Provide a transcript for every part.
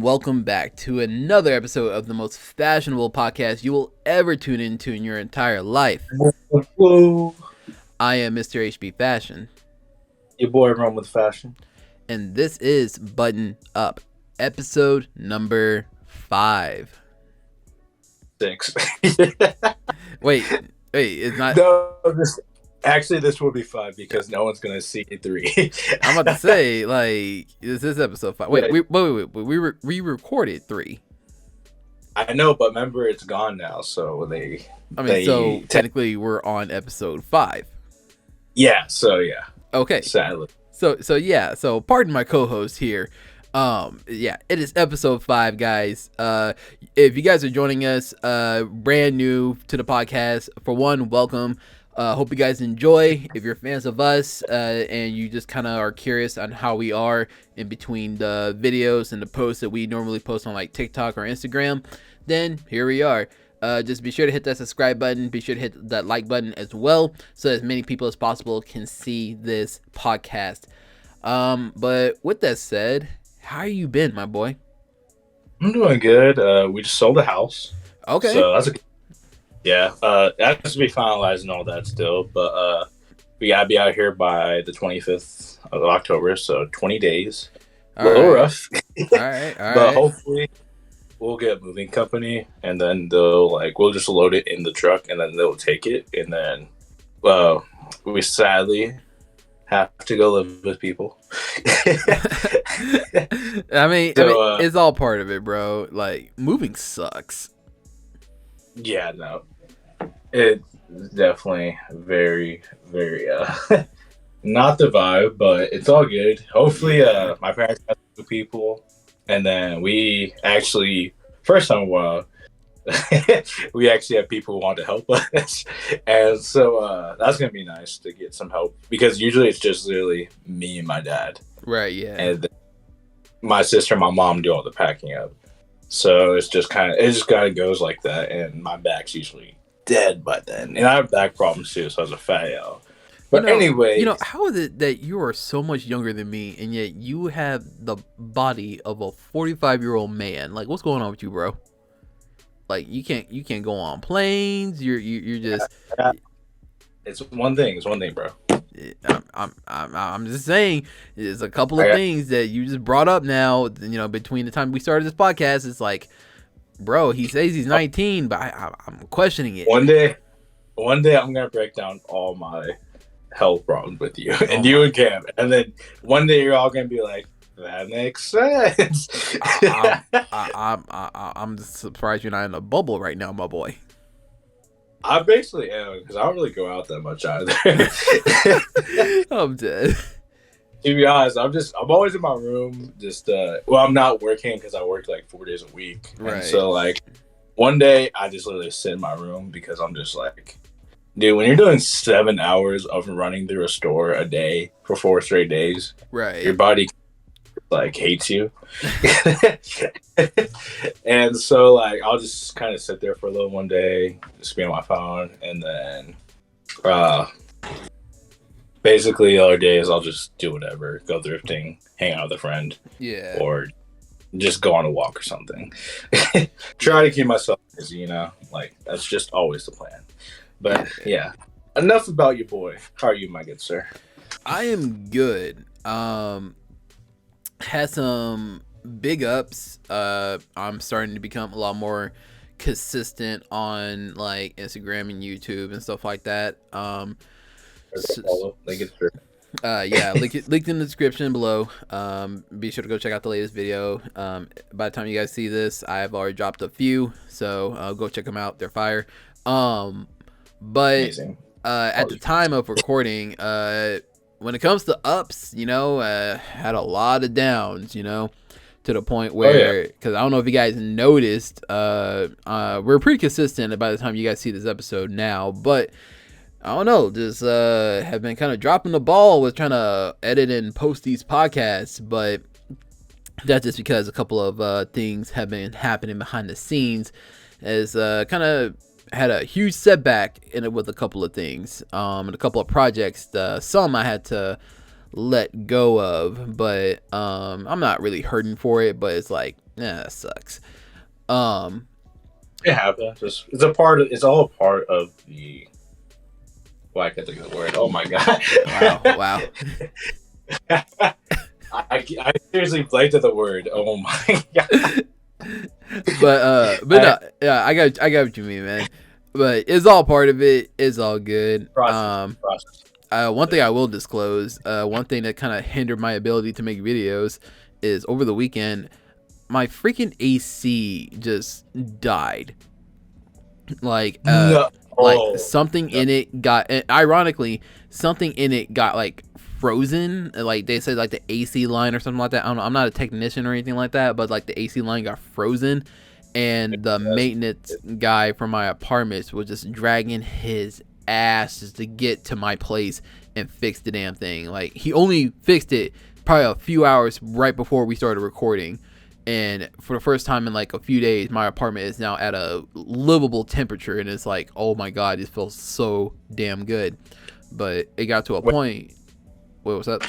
and welcome back to another episode of the most fashionable podcast you will ever tune into in your entire life. Whoa. I am Mr. HB Fashion. Your boy Run with Fashion. And this is Button Up, episode number 5. 6. Wait, it's not... No, this will be 5 because no one's going to see 3. I'm about to say, like, this is episode 5. Wait, we recorded 3. I know, but remember, it's gone now, so so technically we're on episode 5. Yeah, so yeah. Okay. Sadly. So pardon my co-host here. It is episode 5, guys. If you guys are joining us brand new to the podcast, for one, welcome. Hope you guys enjoy. If you're fans of us and you just kind of are curious on how we are in between the videos and the posts that we normally post on like TikTok or Instagram, then here we are. Just be sure to hit that subscribe button. Be sure to hit that like button as well, so as many people as possible can see this podcast. But with that said, how you been, my boy? I'm doing good. We just sold a house. Okay. So that's that has to be finalized and all that still. But we gotta be out here by the 25th of October, so 20 days. A little rough. All right. But hopefully we'll get a moving company, and then we'll just load it in the truck, and then they'll take it, and then we sadly have to go live with people. I mean, it's all part of it, bro. Like, moving sucks. Yeah, no, it's definitely very, very not the vibe, but it's all good. Hopefully, my parents have new people, and then we actually, first time in a while, we actually have people who want to help us, and so that's gonna be nice to get some help, because usually it's just literally me and my dad, right? Yeah, and my sister and my mom do all the packing up. So it just kind of goes like that, and my back's usually dead by then, and I have back problems too, so I was a fat yo. But anyway, how is it that you are so much younger than me, and yet you have the body of a 45-year-old man? Like, what's going on with you, bro? Like, you can't go on planes. You're just. It's one thing, bro. I'm just saying, there's a couple of things that you just brought up now. Between the time we started this podcast, it's like, bro, he says he's 19, but I'm questioning it. One day, I'm gonna break down all my health problems with you and you and Cam, and then one day you're all gonna be like, that makes sense. I'm just surprised you're not in a bubble right now, my boy. I basically am, because I don't really go out that much either. I'm dead. To be honest, I'm always in my room. I'm not working because I work like 4 days a week. Right. And so like one day I just literally sit in my room, because I'm just like, dude, when you're doing 7 hours of running through a store a day for 4 straight days, right, your body like hates you. And so like I'll just kind of sit there for a little one day, just be on my phone, and then basically the other days I'll just do whatever, go thrifting, hang out with a friend, or just go on a walk or something. Try to keep myself busy, like that's just always the plan. But yeah, enough about your boy. How are you, my good sir? I am good. Had some big ups. I'm starting to become a lot more consistent on like Instagram and YouTube and stuff like that. Linked in the description below. Be sure to go check out the latest video. By the time you guys see this, I've already dropped a few, so go check them out. They're fire. But at the time of recording, when it comes to ups, had a lot of downs, to the point where, because I don't know if you guys noticed, we're pretty consistent by the time you guys see this episode now, but I don't know, just have been kind of dropping the ball with trying to edit and post these podcasts, but that's just because a couple of things have been happening behind the scenes, as kind of had a huge setback in it with a couple of things, and a couple of projects. Some I had to let go of, but I'm not really hurting for it, but it's like Yeah, that sucks. Um, It happens. It's a part of. It's all a part of the. Well, I can't think of the word. Oh my god! wow. I seriously blanked at the word. Oh my god! But no, yeah, I got what you mean, man. But it's all part of it. It's all good. Process. One thing I will disclose, one thing that kind of hindered my ability to make videos is over the weekend, my freaking AC just died. Like, No. like Oh, something no. in it got, ironically, something in it got like frozen. Like they said, like the AC line or something like that. I don't know. I'm not a technician or anything like that, but like the AC line got frozen, and the maintenance guy from my apartment was just dragging his ass just to get to my place and fix the damn thing. Like he only fixed it probably a few hours right before we started recording. And for the first time in like a few days, my apartment is now at a livable temperature, and it's like, oh my god, this feels so damn good. But it got to a point. Wait, what's up?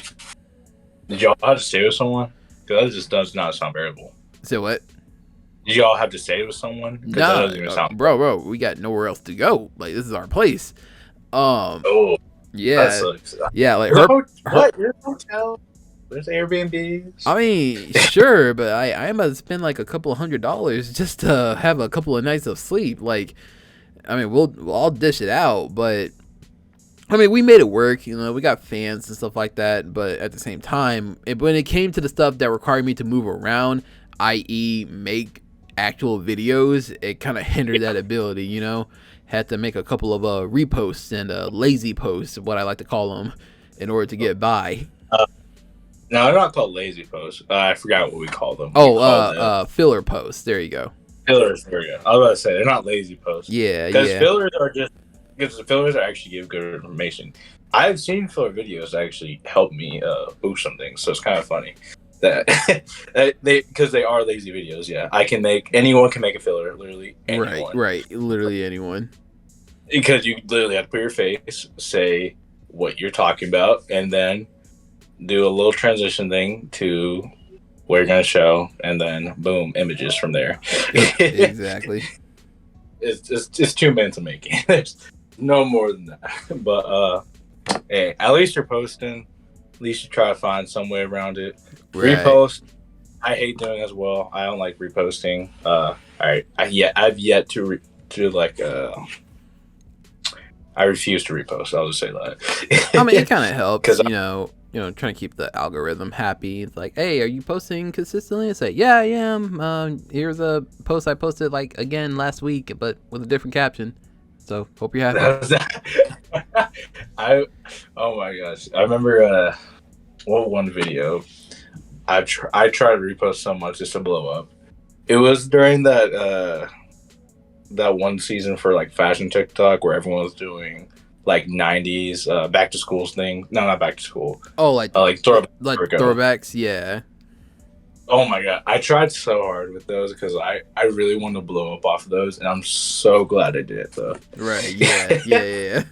Did y'all have to stay with someone? Because that just does not sound bearable. Say what? Did y'all have to stay with someone? Because that doesn't even sound. Bro, we got nowhere else to go. Like this is our place. Oh, yeah, that sucks. Yeah, like what? Your hotel? There's Airbnbs. I mean, sure, but I am about to spend like a couple $100 just to have a couple of nights of sleep. Like, I mean, I'll dish it out, but I mean, we made it work. You know, we got fans and stuff like that. But at the same time, when it came to the stuff that required me to move around, i.e., make actual videos, it kind of hindered that ability. You know, had to make a couple of reposts and lazy posts, what I like to call them, in order to get by. No, they're not called lazy posts. I forgot what we call them. Filler posts. There you go. Fillers. There you go. I was about to say they're not lazy posts. Yeah, because fillers are actually give good information. I've seen filler videos actually help me boost some things, so it's kind of funny that because they are lazy videos. Yeah, anyone can make a filler, literally anyone. Right, literally anyone. Because you literally have to put your face, say what you're talking about, and then do a little transition thing to where you're going to show, and then boom, images from there. Exactly. It's 2 minutes of making. There's no more than that. But hey, at least you're posting. At least you try to find some way around it. Right. Repost, I hate doing as well. I don't like reposting. I've yet to I refuse to repost. I'll just say that. I mean, it kind of helps, trying to keep the algorithm happy. It's like, hey, are you posting consistently? It's like, yeah, I am. Here's a post I posted like again last week, but with a different caption. So hope you're happy. Oh my gosh, I remember one video I tried to repost so much just to blow up. It was during that one season for like fashion TikTok where everyone was doing like 90s back to school thing. No, not back to school. Oh, like throwbacks, yeah. Oh my god, I tried so hard with those because I really wanted to blow up off of those, and I'm so glad I did it though. Right, yeah.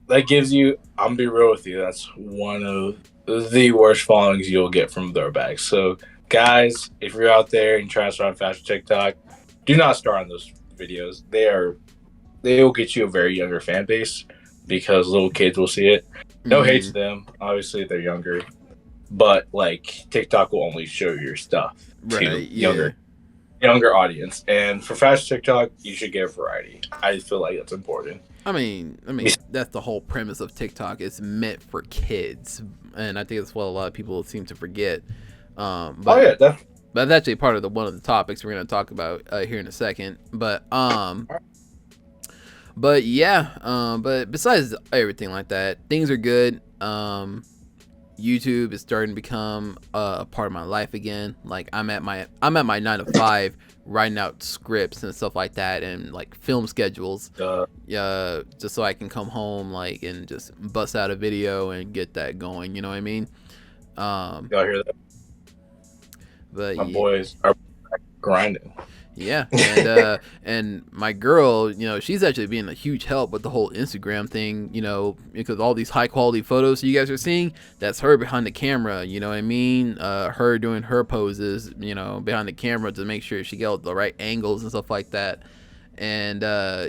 That gives you, I'm gonna be real with you, that's one of the worst followings you'll get from throwbacks. So guys, if you're out there and trying to start on fashion TikTok, do not start on those videos. They will get you a very younger fan base because little kids will see it. No hate to them. Obviously, they're younger. But, like, TikTok will only show your stuff to younger audience. And for fashion TikTok, you should get variety. I feel like that's important. I mean, that's the whole premise of TikTok. It's meant for kids. And I think that's what a lot of people seem to forget. But that's actually part of one of the topics we're going to talk about here in a second. But besides everything like that, things are good. YouTube is starting to become a part of my life again. Like I'm at my 9 to 5 writing out scripts and stuff like that, and like film schedules. Just so I can come home like and just bust out a video and get that going. You know what I mean? Y'all hear that? But my boys are grinding. Yeah, and my girl, she's actually being a huge help with the whole Instagram thing, because all these high quality photos you guys are seeing, that's her behind the camera, you know what I mean? Her doing her poses, behind the camera to make sure she gets the right angles and stuff like that. And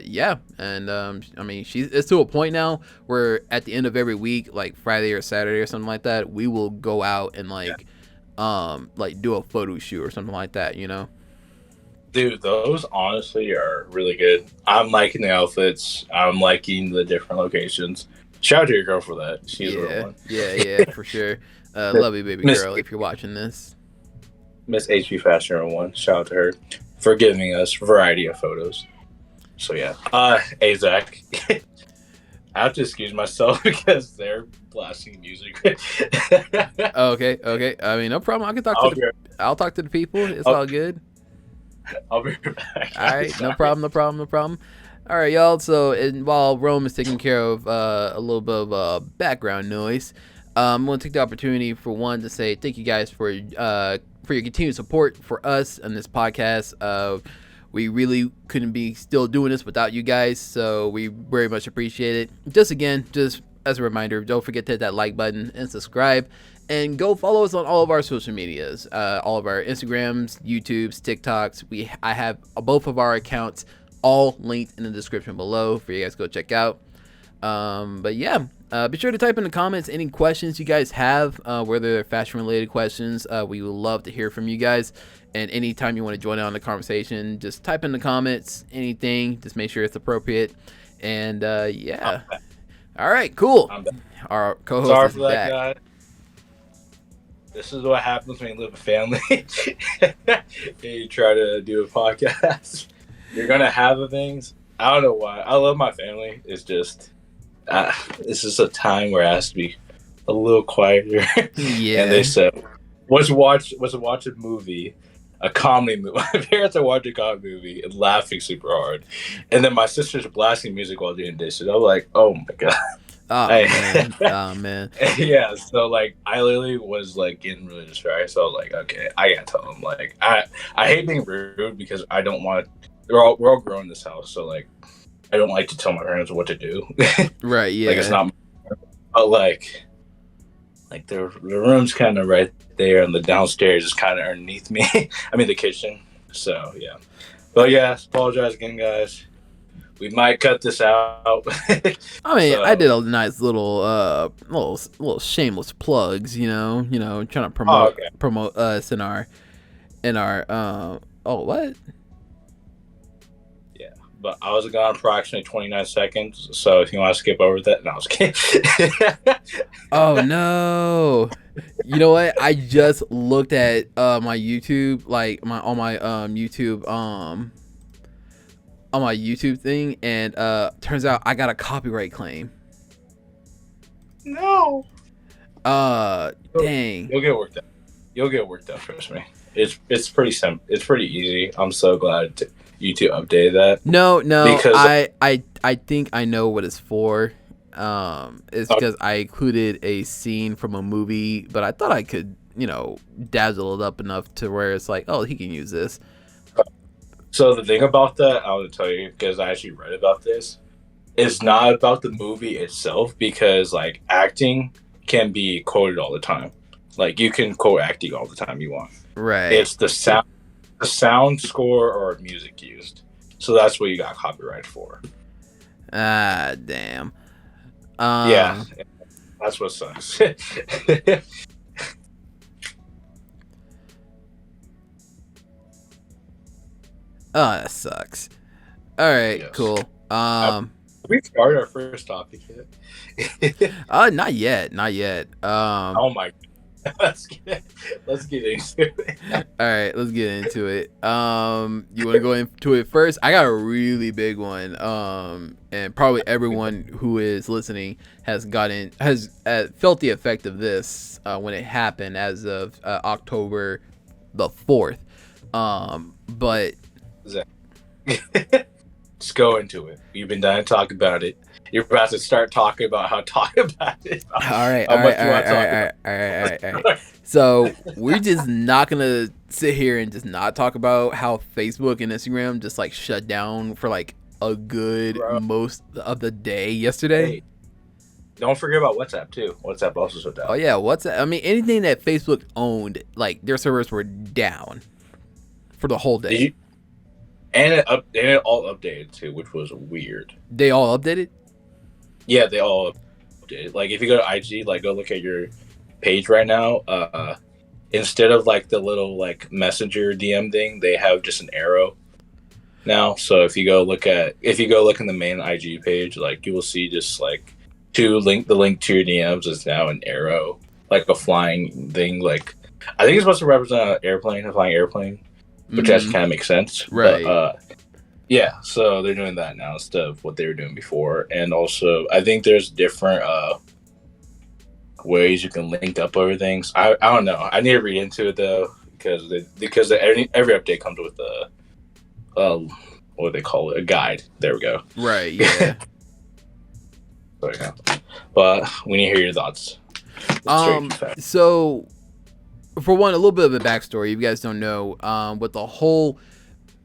yeah, and I mean, it's to a point now where at the end of every week, like Friday or Saturday or something like that, we will go out and like do a photo shoot or something like that, Dude, those honestly are really good. I'm liking the outfits. I'm liking the different locations. Shout out to your girl for that. She's a real one. Yeah, for sure. Love you, baby Miss girl, if you're watching this. Miss HP Fashion 01. Shout out to her for giving us a variety of photos. So yeah. Hey Zach. I have to excuse myself because they're blasting music. Okay. I mean, no problem. I can talk I'll talk to the people. It's all good. I'll be right back. All right, no problem. All right, y'all. So while Rome is taking care of a little bit of background noise, I'm going to take the opportunity for one to say thank you guys for your continued support for us and this podcast. We really couldn't be still doing this without you guys, so we very much appreciate it. Just as a reminder, don't forget to hit that like button and subscribe. And go follow us on all of our social medias, all of our Instagrams, YouTubes, TikToks. I have both of our accounts all linked in the description below for you guys to go check out. But yeah, be sure to type in the comments any questions you guys have, whether they're fashion-related questions. We would love to hear from you guys. And anytime you want to join in on the conversation, just type in the comments, anything. Just make sure it's appropriate. And yeah. All right, cool. Our co-host is back. Guy. This is what happens when you live with family. And you try to do a podcast. You're gonna have the things. I don't know why. I love my family. It's just this is a time where it has to be a little quieter. Yeah. And they said, "Let's watch a movie, a comedy movie." My parents are watching a comedy movie and laughing super hard, and then my sister's blasting music while doing dishes. I'm like, "Oh my god." Oh man. Yeah, so like I literally was like getting really distracted. So I was like, okay, I gotta tell them. Like I hate being rude because I don't want. We're all grown in this house, so like I don't like to tell my parents what to do. Right. Yeah. Like it's not. But like the room's kind of right there, and the downstairs is kind of underneath me. I mean the kitchen. So yeah, but yeah, apologize again, guys. We might cut this out. I mean, I did a nice little shameless plugs, trying to promote us in our what? Yeah, but I was gone approximately 29 seconds. So if you want to skip over that, no, I was kidding. Oh no. You know what? I just looked at my YouTube, like on my YouTube thing, and turns out I got a copyright claim. No. Dang. You'll get worked out. Trust me. It's pretty simple. It's pretty easy. I'm so glad YouTube updated that. No. Because I think I know what it's for. It's because I included a scene from a movie, but I thought I could, dazzle it up enough to where it's like, oh, he can use this. So the thing about that, I want to tell you, because I actually read about this, it's not about the movie itself, because like acting can be quoted all the time. Like you can quote acting all the time you want. Right. It's the sound score or music used. So that's what you got copyright for. Ah, damn. Yeah, that's what sucks. Oh, that sucks. All right, yes. Cool. We started our first topic yet? Not yet. Oh my god. Let's get into it. All right, let's get into it. You want to go into it first? I got a really big one. And probably everyone who is listening has felt the effect of this when it happened as of October the 4th. But just go into it. You've been dying to talk about it. you're about to start talking about how talk about it. All right, How all right, much all you right, want to all talk right, about. all right, all right, all right. So we're just not gonna sit here and just not talk about how Facebook and Instagram just like shut down for like a good Bro. most of the day yesterday. Hey, don't forget about WhatsApp too. WhatsApp also shut down. Oh yeah, I mean, anything that Facebook owned, like their servers were down for the whole day. And it all updated too, which was weird. They all updated? Yeah, they all updated. Like if you go to IG, like go look at your page right now. Instead of like the little like messenger DM thing, they have just an arrow now. So if you go look in the main IG page, like you will see just like the link to your DMs is now an arrow, like a flying thing. Like I think it's supposed to represent a flying airplane, which actually kind of makes sense. Right. But, yeah, so they're doing that now instead of what they were doing before. And also, I think there's different ways you can link up over things. I don't know. I need to read into it though because every update comes with what do they call it? A guide. There we go. Right. Yeah. But we need to hear your thoughts. So for one, a little bit of a backstory. If you guys don't know, with the whole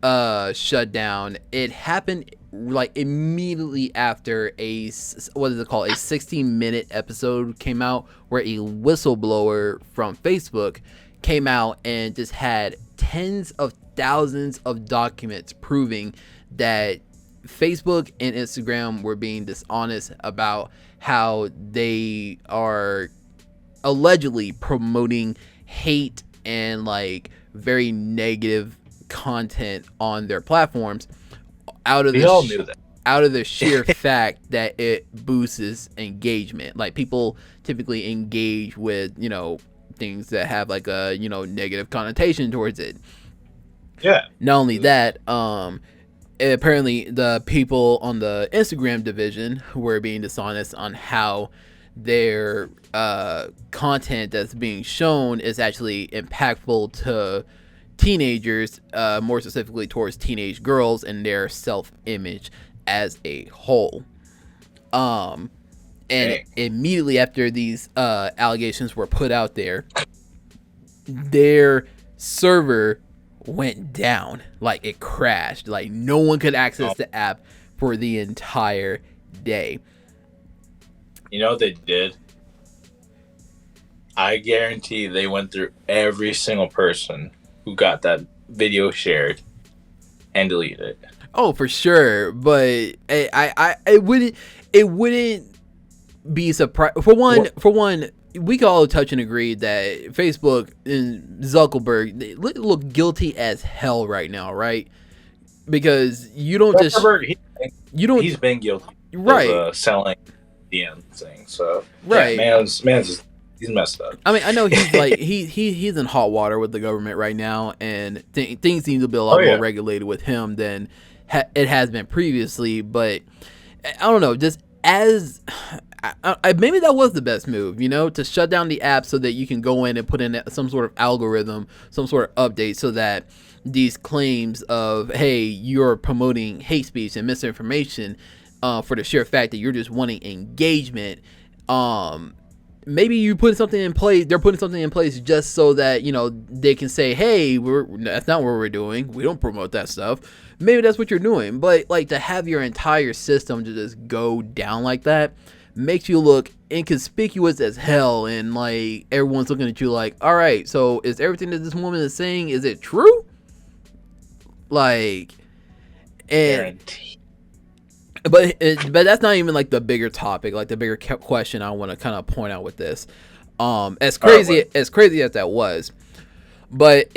shutdown, it happened like immediately after a 16-minute episode came out where a whistleblower from Facebook came out and just had tens of thousands of documents proving that Facebook and Instagram were being dishonest about how they are allegedly promoting hate and like very negative content on their platforms out of the sheer fact that it boosts engagement. Like people typically engage with, things that have like a, negative connotation towards it. Yeah. Not only that, apparently the people on the Instagram division were being dishonest on how their content that's being shown is actually impactful to teenagers, more specifically towards teenage girls and their self-image as a whole. And immediately after these allegations were put out there, their server went down. Like it crashed. Like no one could access the app for the entire day. You know what they did? I guarantee they went through every single person who got that video shared and deleted it. Oh, for sure. But it wouldn't be surprised. For one, we can all touch and agree that Facebook and Zuckerberg, they look guilty as hell right now, right? Because you don't just he's been guilty, right? Of, selling DM thing. So right, yeah, man's he's messed up. I mean, I know he's like he's in hot water with the government right now, and things seem to be a lot more regulated with him than it has been previously. But I don't know, just as maybe that was the best move, to shut down the app so that you can go in and put in some sort of algorithm, some sort of update so that these claims of, hey, you're promoting hate speech and misinformation for the sheer fact that you're just wanting engagement, maybe you put something in place. They're putting something in place just so that, they can say, hey, that's not what we're doing. We don't promote that stuff. Maybe that's what you're doing. But like to have your entire system to just go down like that makes you look inconspicuous as hell, and like everyone's looking at you like, all right, so is everything that this woman is saying, is it true? Like, and but that's not even like the bigger topic, like the bigger question I want to kind of point out with this. As crazy as that was, but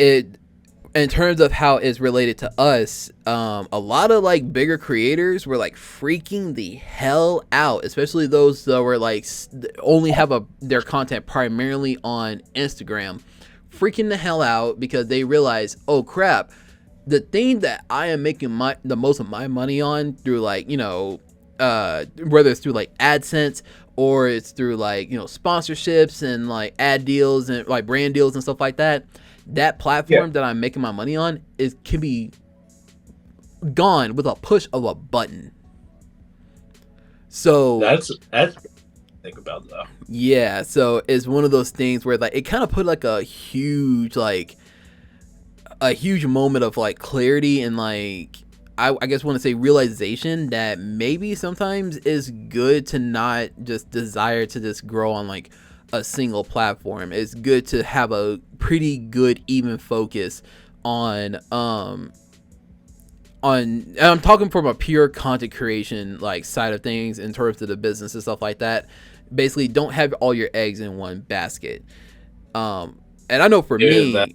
in terms of how it's related to us, a lot of like bigger creators were like freaking the hell out, especially those that were like only have their content primarily on Instagram, freaking the hell out because they realize, oh crap, the thing that I am making the most of my money on through like, whether it's through like AdSense or it's through like, sponsorships and like ad deals and like brand deals and stuff like that. That platform that I'm making my money on can be gone with a push of a button. So that's think about though. yeah, so it's one of those things where like it kind of put like a huge moment of like clarity and like I guess want to say realization that maybe sometimes it's good to not just desire to just grow on like a single platform. It's good to have a pretty good even focus on and I'm talking from a pure content creation like side of things in terms of the business and stuff like that. Basically, don't have all your eggs in one basket. And I know for Yeah, me, that's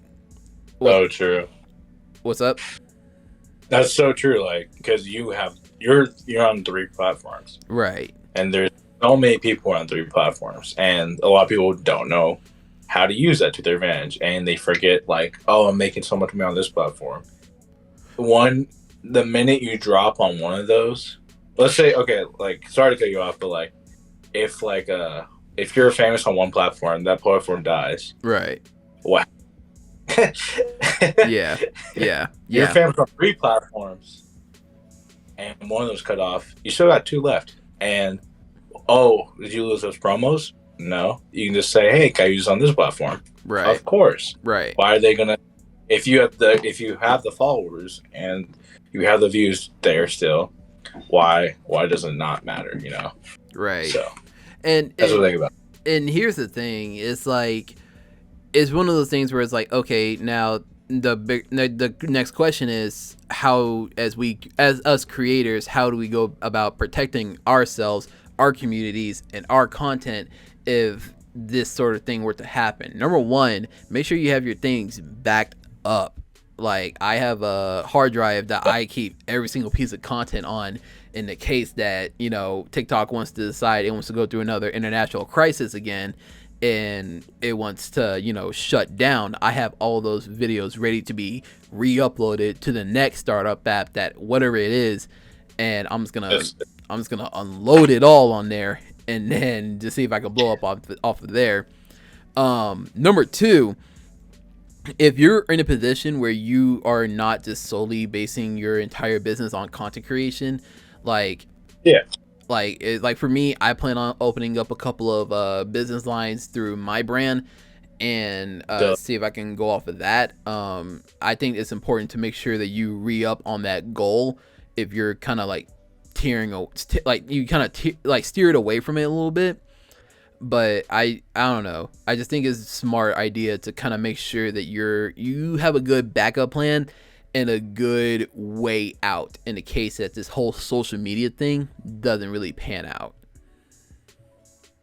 so true. What's up? That's so true. Like, because you're on 3 platforms, Right? and there's so many people on 3 platforms, and a lot of people don't know how to use that to their advantage, and they forget like, oh, I'm making so much money on this platform. The minute you drop on one of those, let's say, okay, like, sorry to cut you off, but like, if you're famous on one platform, that platform dies. Right. What? Yeah. You're famous on 3 platforms, and one of them's cut off. You still got 2 left. And did you lose those promos? No. You can just say, hey, can I use on this platform? Right. Of course. Right. Why are they gonna? If you have the followers and you have the views there still, why does it not matter? You know. Right. So, and that's what I think about. And here's the thing: it's like it's one of those things where it's like, okay, now the next question is how, as us creators, how do we go about protecting ourselves, our communities, and our content if this sort of thing were to happen? Number one, make sure you have your things backed up. Like, I have a hard drive that I keep every single piece of content on in the case that, you know, TikTok wants to decide it wants to go through another international crisis again and it wants to, you know, shut down. I have all those videos ready to be re-uploaded to the next startup app, that whatever it is, and I'm just gonna unload it all on there and then just see if I can blow up off of there. Number two, if you're in a position where you are not just solely basing your entire business on content creation, like for me, I plan on opening up a couple of business lines through my brand and see if I can go off of that. I think it's important to make sure that you re-up on that goal if you're kind of like steer it away from it a little bit. But I don't know. I just think it's a smart idea to kind of make sure that you have a good backup plan and a good way out in the case that this whole social media thing doesn't really pan out.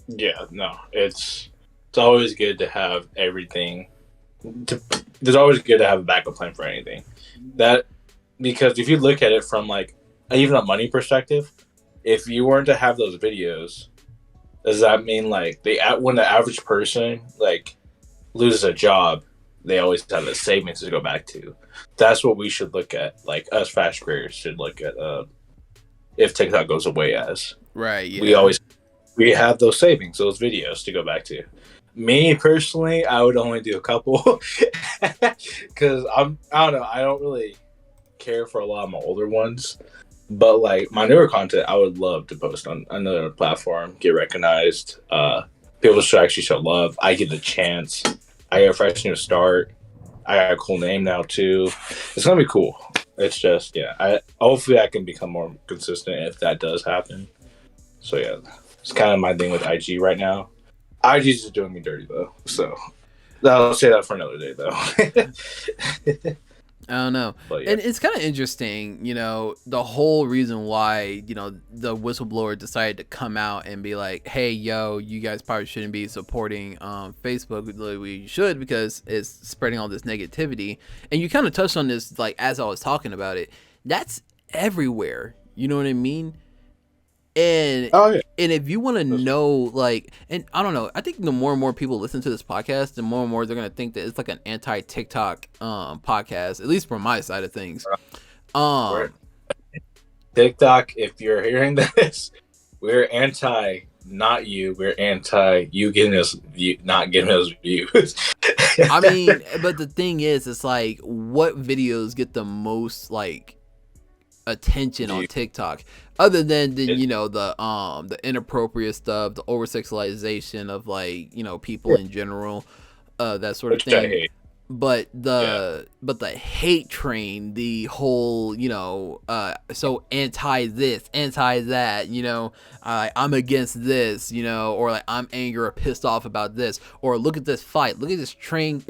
Yeah, no, it's always good to have everything. It's always good to have a backup plan for anything. Because if you look at it from like even a money perspective, if you weren't to have those videos, does that mean like when the average person like loses a job, they always have the savings to go back to? That's what we should look at. Like, us fast creators should look at if TikTok goes away as. Right. Yeah. We have those savings, those videos to go back to. Me personally, I would only do a couple because I don't know. I don't really care for a lot of my older ones. But like my newer content, I would love to post on another platform, get recognized. People should actually show love. I get the chance. I got a fresh new start. I got a cool name now too. It's gonna be cool. It's just hopefully I can become more consistent if that does happen. So yeah, it's kind of my thing with IG right now. IG's just doing me dirty though. So I'll say that for another day though. I don't know. Yeah. And it's kind of interesting, you know, the whole reason why, you know, the whistleblower decided to come out and be like, hey, yo, you guys probably shouldn't be supporting Facebook. We should, because it's spreading all this negativity. And you kind of touched on this, like, as I was talking about it. That's everywhere. You know what I mean? And and if you want to know, like, and I don't know, I think the more and more people listen to this podcast, the more and more they're gonna think that it's like an anti-TikTok podcast, at least from my side of things. TikTok, if you're hearing this, we're anti, not you. We're anti you not getting us views. I mean, but the thing is, it's like, what videos get the most like attention on TikTok, other than the inappropriate stuff, the over sexualization of like people in general, that sort of Which I thing. hate. But the hate train, the whole so anti this, anti that, I'm against this, or like I'm angry or pissed off about this, or look at this fight, look at this train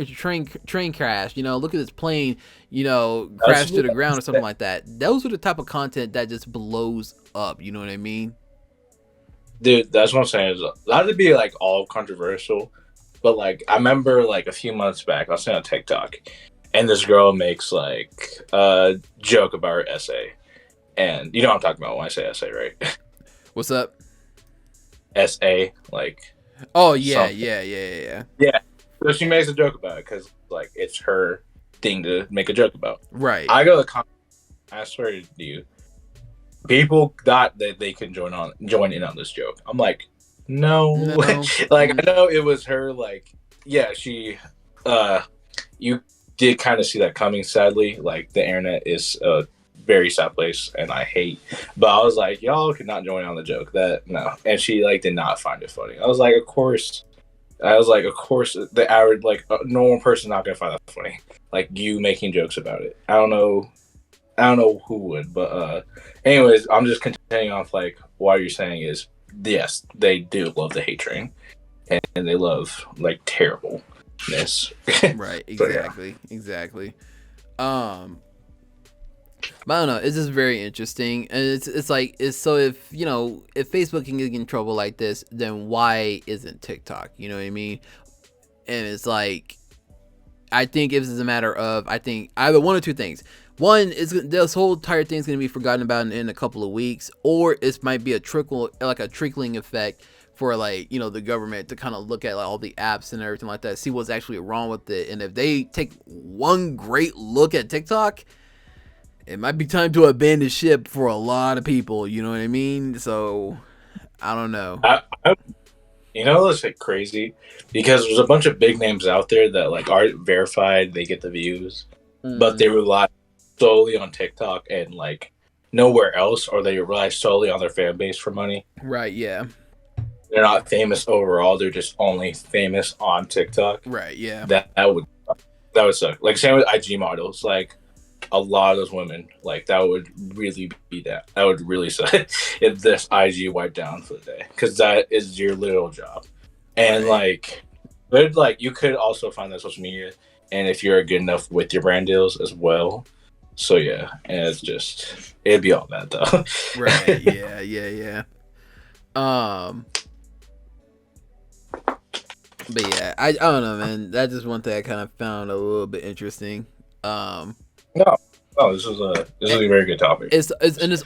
crash, look at this plane, crash to the ground or something like that. Those are the type of content that just blows up. You know what I mean? Dude, that's what I'm saying. Not to be like all controversial, but like I remember like a few months back, I was on TikTok, and this girl makes like a joke about her essay, and you know what I'm talking about when I say essay, right? What's up? Essay, like. Oh yeah. Yeah. So she makes a joke about it because like it's her thing to make a joke about. Right. I go to the comments. I swear to you, people thought that they can join in on this joke. I'm like, no. Like I know it was her. Like, yeah, she. You did kind of see that coming. Sadly, like the internet is a very sad place, and I hate. But I was like, y'all could not join on the joke. That no, and she like did not find it funny. I was like, of course. Of course, the average like normal person not gonna find that funny. Like you making jokes about it. I don't know who would, but anyways, I'm just continuing off like what you're saying is yes, they do love the hate train, and they love like terribleness. Right, exactly. But I don't know, it's just very interesting, and it's like so if if Facebook can get in trouble like this, then why isn't TikTok? You know what I mean? And it's like I think it's a matter of either one or two things. One is this whole entire thing's gonna be forgotten about in a couple of weeks, or it might be a trickling effect for like the government to kind of look at like all the apps and everything like that, see what's actually wrong with it, and if they take one great look at TikTok, it might be time to abandon ship for a lot of people. You know what I mean? So I don't know. That's like crazy because there's a bunch of big names out there that like aren't verified. They get the views, but they rely solely on TikTok and like nowhere else, or they rely solely on their fan base for money. Right? Yeah. They're not famous overall. They're just only famous on TikTok. Right? Yeah. That would suck. Like same with IG models. Like a lot of those women, like that would really be that. That would really suck if this IG wiped down for the day, because that is your literal job. And like, but like you could also find that social media, and if you're good enough with your brand deals as well. So yeah, and it'd be all that though. Right? Yeah. But yeah, I don't know, man. That's just one thing I kind of found a little bit interesting. No, this is a very good topic. It's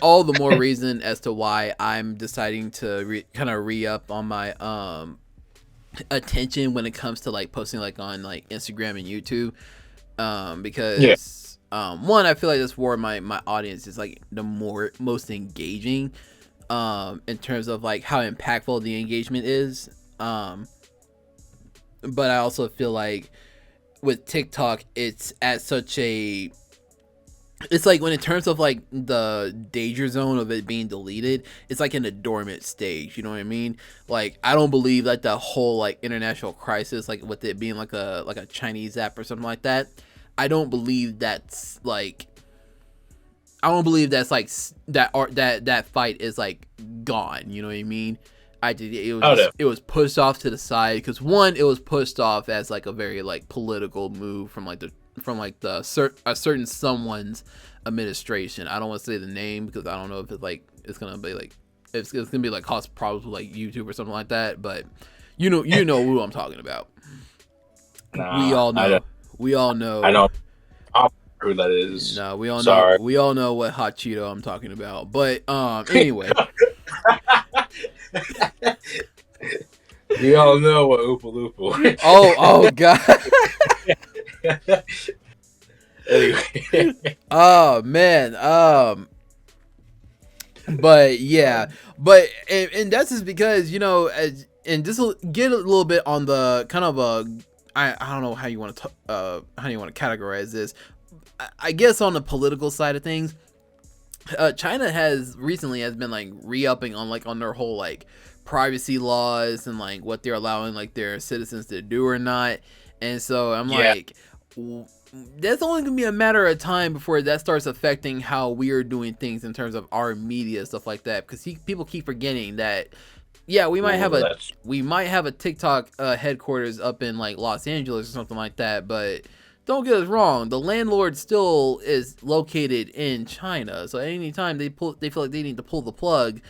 all the more reason as to why I'm deciding to kind of re-up on my attention when it comes to like posting like on like Instagram and YouTube, because one, I feel like that's where my audience is like the most engaging, in terms of like how impactful the engagement is, but I also feel like with TikTok it's at such a, it's like when in terms of like the danger zone of it being deleted, it's like in a dormant stage. You know what I mean? Like I don't believe like the whole like international crisis, like with it being like a Chinese app or something like that. I don't believe that's like. I don't believe that's like that fight is like gone. You know what I mean? It was pushed off to the side because one, it was pushed off as like a very like political move from a certain someone's administration. I don't want to say the name because I don't know if it's gonna be like cause problems with like YouTube or something like that. But you know who I'm talking about. Nah, we all know. I know who that is. No, we all know what hot Cheeto I'm talking about. But anyway. We all know what Oompa Loompa. Oh God. Anyway. Oh man. But yeah, and that's just because and just get a little bit on the kind of I don't know how you want to categorize this. I guess on the political side of things, China has been like re-upping on like on their whole like privacy laws and like what they're allowing like their citizens to do or not. And so I'm Yeah. like, that's only gonna be a matter of time before that starts affecting how we are doing things in terms of our media, stuff like that. Because people keep forgetting that, yeah, we might have a TikTok headquarters up in like Los Angeles or something like that, but don't get us wrong, the landlord still is located in China. So at any time they feel like they need to pull the plug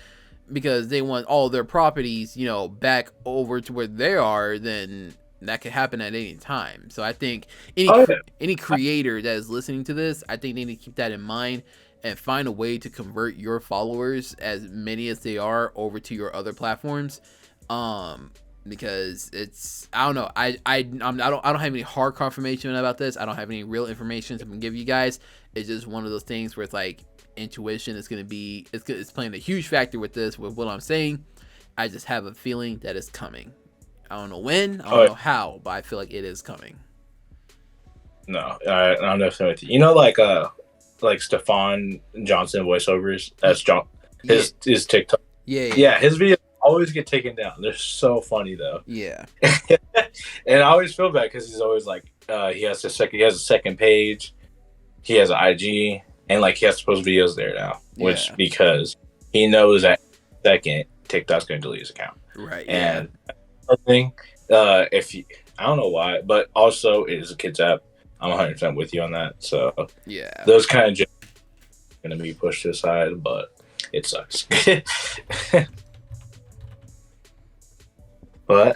because they want all their properties, back over to where they are, then that could happen at any time. So I think any creator that is listening to this, I think they need to keep that in mind and find a way to convert your followers, as many as they are, over to your other platforms. Because it's, I don't know, I don't have any hard confirmation about this. I don't have any real information to give you guys. It's just one of those things where it's like intuition is going to be, it's playing a huge factor with this, with what I'm saying. I just have a feeling that it's coming. I don't know when, I don't know how, but I feel like it is coming. No, I'm definitely with you. Like Stefan Johnson voiceovers. That's his TikTok. Yeah. His videos always get taken down. They're so funny though. Yeah. And I always feel bad because he's always like, he has a second page, he has an IG, and like he has to post videos there now, because he knows that second TikTok's going to delete his account. Right. And thing, I don't know why, but also it is a kids app. I'm 100% with you on that. So those kind of jokes are going to be pushed aside, but it sucks. But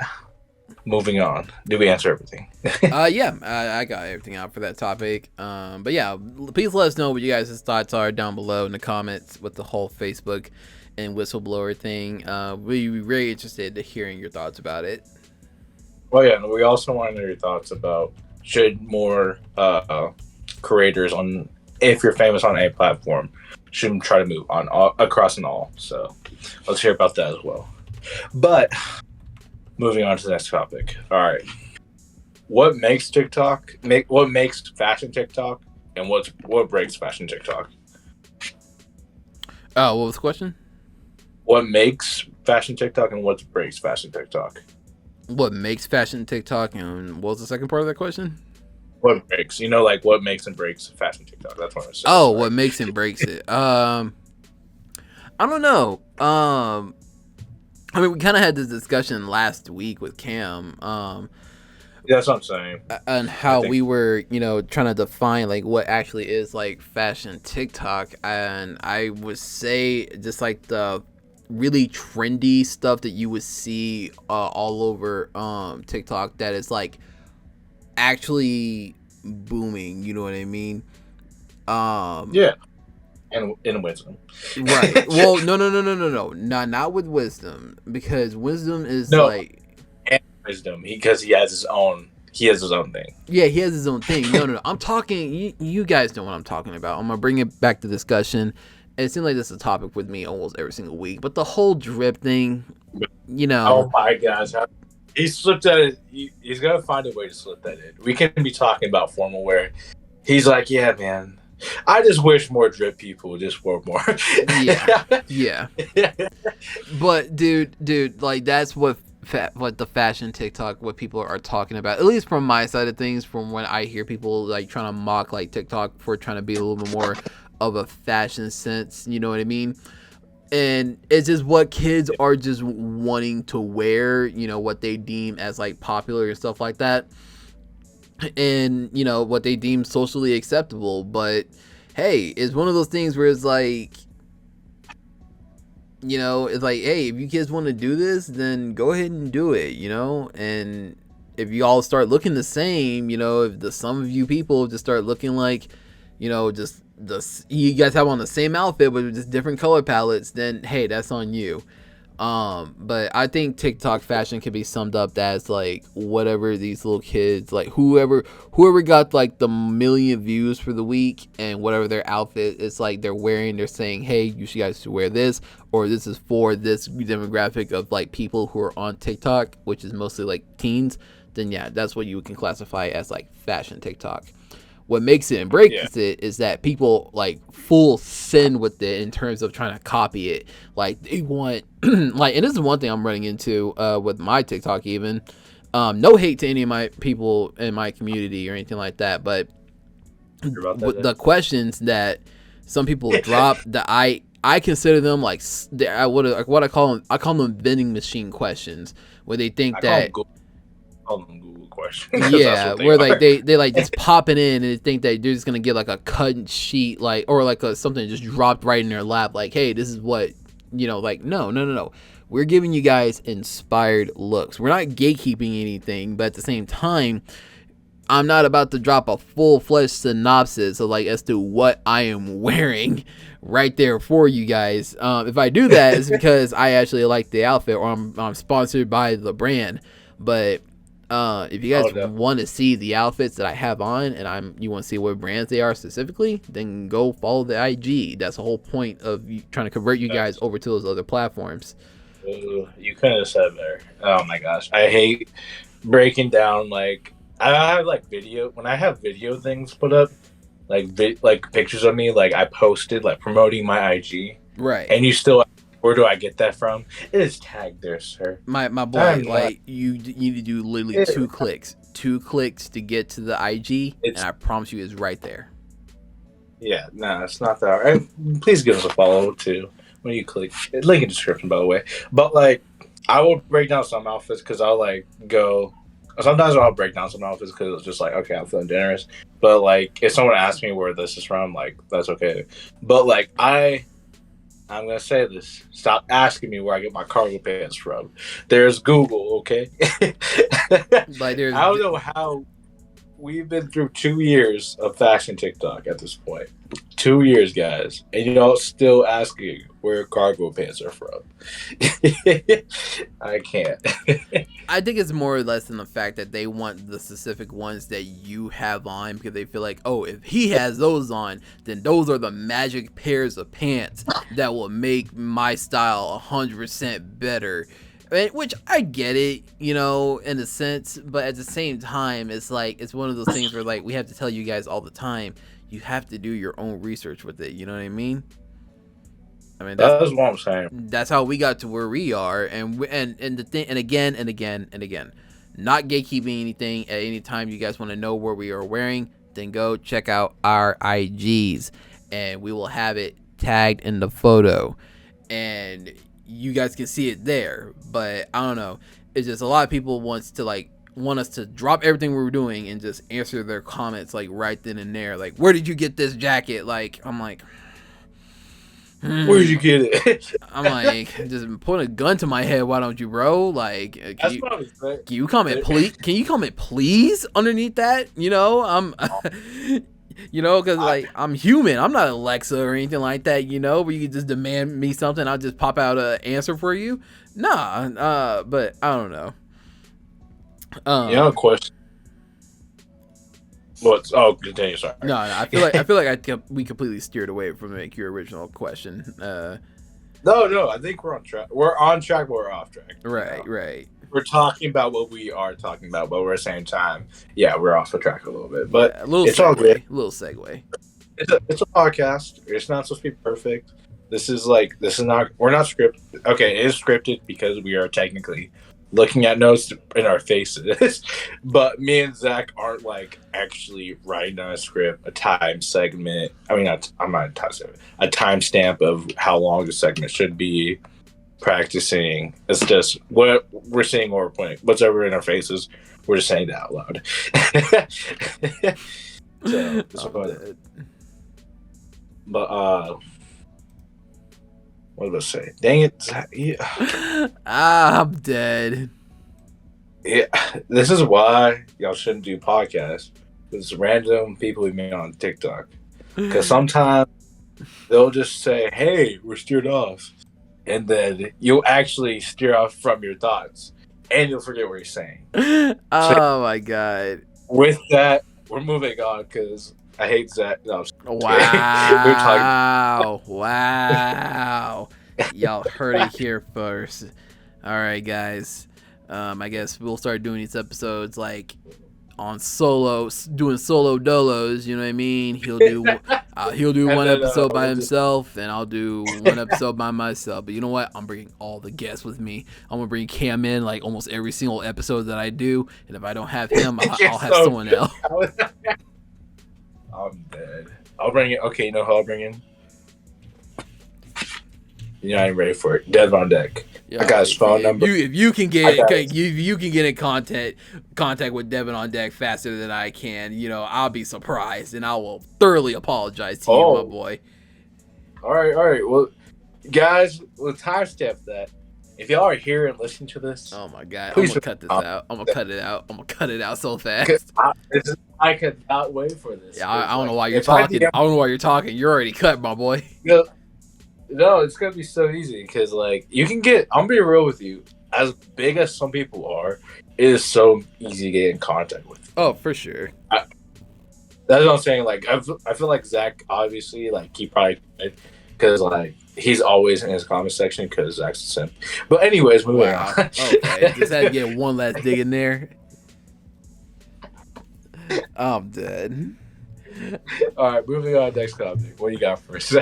moving on, did we answer everything? I got everything out for that topic. But yeah, please let us know what you guys' thoughts are down below in the comments with the whole Facebook and whistleblower thing. We'd be very interested to hearing your thoughts about it. Well, yeah, we also want to know your thoughts about, should more creators on, if you're famous on a platform, should try to move on across and all. So let's hear about that as well. But moving on to the next topic. All right, what makes what makes fashion TikTok, and what breaks fashion TikTok? Oh, what was the question? What makes fashion TikTok and what breaks fashion TikTok? What makes fashion TikTok, and what was the second part of that question? What breaks? Like what makes and breaks fashion TikTok? That's what I was saying. Oh, what makes and breaks it? I don't know. I mean, we kind of had this discussion last week with Cam. That's what I'm saying. And how we were, trying to define like what actually is like fashion TikTok, and I would say just like the really trendy stuff that you would see all over TikTok that is like actually booming, you know what I mean? And wisdom. Right. Well, no. Not with wisdom, because wisdom is and wisdom, because he has his own thing. Yeah, he has his own thing. No. I'm talking, you guys know what I'm talking about. I'm gonna bring it back to discussion. It seems like this is a topic with me almost every single week, but the whole drip thing, Oh my gosh. He slipped that in. He's gonna find a way to slip that in. We can be talking about formal wear. He's like, yeah, man, I just wish more drip people just wore more. Yeah. But dude, like that's what the fashion TikTok, what people are talking about, at least from my side of things, from when I hear people like trying to mock like TikTok for trying to be a little bit more of a fashion sense, you know what I mean? And it's just what kids are just wanting to wear, what they deem as like popular and stuff like that, and what they deem socially acceptable. But hey, it's one of those things where it's like, it's like, hey, if you kids want to do this, then go ahead and do it, and if you all start looking the same, if the some of you people just start looking like, just you guys have on the same outfit but just different color palettes, then hey, that's on you. But I think TikTok fashion can be summed up as like whatever these little kids, like whoever got like the million views for the week, and whatever their outfit is like they're wearing, they're saying, hey, you guys should wear this, or this is for this demographic of like people who are on TikTok, which is mostly like teens. Then yeah, that's what you can classify as like fashion TikTok. What makes it and breaks it is that people like full send with it in terms of trying to copy it. Like they want like, and this is one thing I'm running into with my TikTok even. No hate to any of my people in my community or anything like that, but the questions that some people drop that I consider them like what I call them vending machine questions, where they think that call them Google questions. Yeah, where like they like just pop it in and they think that they're just gonna get like a cut sheet, like, or like something just dropped right in their lap, like, hey, this is what, like, no. We're giving you guys inspired looks. We're not gatekeeping anything, but at the same time, I'm not about to drop a full-fledged synopsis of like as to what I am wearing right there for you guys. If I do that, it's because I actually like the outfit, or I'm sponsored by the brand. But if you guys want to see the outfits that I have on, and you want to see what brands they are specifically, then go follow the IG. That's the whole point of trying to convert you guys over to those other platforms. You kind of said there. Oh my gosh, I hate breaking down like. I have like video when I have video things put up, like pictures of me, like I posted like promoting my IG, right? And you still, where do I get that from? It is tagged there, sir. My boy, like you need to do literally 2 clicks to get to the IG, and I promise you, it's right there. Yeah, no, it's not that. Right. Please give us a follow too when you click. Link in the description, by the way. But like, I will break down some outfits because I'll like go. Sometimes I'll break down some outfits because it's just like, okay, I'm feeling generous. But like, if someone asks me where this is from, like, that's okay. But like, I'm gonna say this. Stop asking me where I get my cargo pants from. There's Google, okay? Like, I don't know how we've been through 2 years of fashion TikTok at this point. 2 years, guys, and y'all still asking where cargo pants are from. I can't. I think it's more or less than the fact that they want the specific ones that you have on, because they feel like, oh, if he has those on, then those are the magic pairs of pants that will make my style 100% better. Which I get it, in a sense, but at the same time, it's like, it's one of those things where like we have to tell you guys all the time, you have to do your own research with it. You know what I mean? I mean, that's what I'm saying. That's how we got to where we are, and the thing, and again, not gatekeeping anything. At any time you guys want to know where we are wearing, then go check out our IGs, and we will have it tagged in the photo, and you guys can see it there. But I don't know, it's just a lot of people want us to drop everything we were doing and just answer their comments like right then and there, like, where did you get this jacket? Like, I'm like, where did you get it? I'm like, just put a gun to my head. Why don't you, bro? Like, can you comment, please? Can you comment, please, underneath that? Because like, I'm human. I'm not Alexa or anything like that. Where you can just demand me something, I'll just pop out an answer for you. Nah. But I don't know. Question. Continue. Sorry. No. I feel like we completely steered away from your original question. No. I think we're on track. We're on track, but we're off track. Right. We're talking about what we are talking about, but we're at the same time, we're off the track a little bit. But it's all good. Little segue. It's a podcast. It's not supposed to be perfect. This is not. We're not scripted. Okay, it is scripted because we are technically looking at notes in our faces, but me and Zach aren't like actually writing on a script, a time segment. I mean, I'm not a time segment, a timestamp of how long the segment should be. Practicing. It's just what we're seeing or we're pointing. What's ever in our faces, we're just saying that out loud. But what did I say? Dang it! Yeah. I'm dead. Yeah, this is why y'all shouldn't do podcasts. It's random people we meet on TikTok, because sometimes they'll just say, "Hey, we're steered off," and then you'll actually steer off from your thoughts, and you'll forget what you're saying. Oh my god! With that, we're moving on because I hate Zach. No, wow! Wow! Y'all heard it here first. All right, guys. I guess we'll start doing these episodes like on solo, doing solo dolos. You know what I mean? He'll do one episode by himself, and I'll do one episode by myself. But you know what? I'm bringing all the guests with me. I'm gonna bring Cam in like almost every single episode that I do, and if I don't have him, I'll have someone else. I'm dead. I'll bring it. Okay, you know who I'll bring in? You're not even ready for it. Dev on deck. I got his phone number. If you can get in contact with Devin on deck faster than I can, I'll be surprised, and I will thoroughly apologize to you, my boy. All right. Well, guys, we'll timestamp that. If y'all are here and listening to this, oh my god, I'm gonna cut this out. I'm gonna cut it out so fast. I could not wait for this. Yeah, I don't know why you're talking. I don't know why you're talking. You're already cut, my boy. No, it's gonna be so easy because you can get. I'm gonna be real with you. As big as some people are, it is so easy to get in contact with. Oh, for sure. That's what I'm saying. I feel like Zach, obviously, he probably because he's always in his comment section because Zach's a simp. But anyways, moving on. Okay, just had to get one last dig in there. I'm dead. All right, moving on. Next topic. What do you got for us?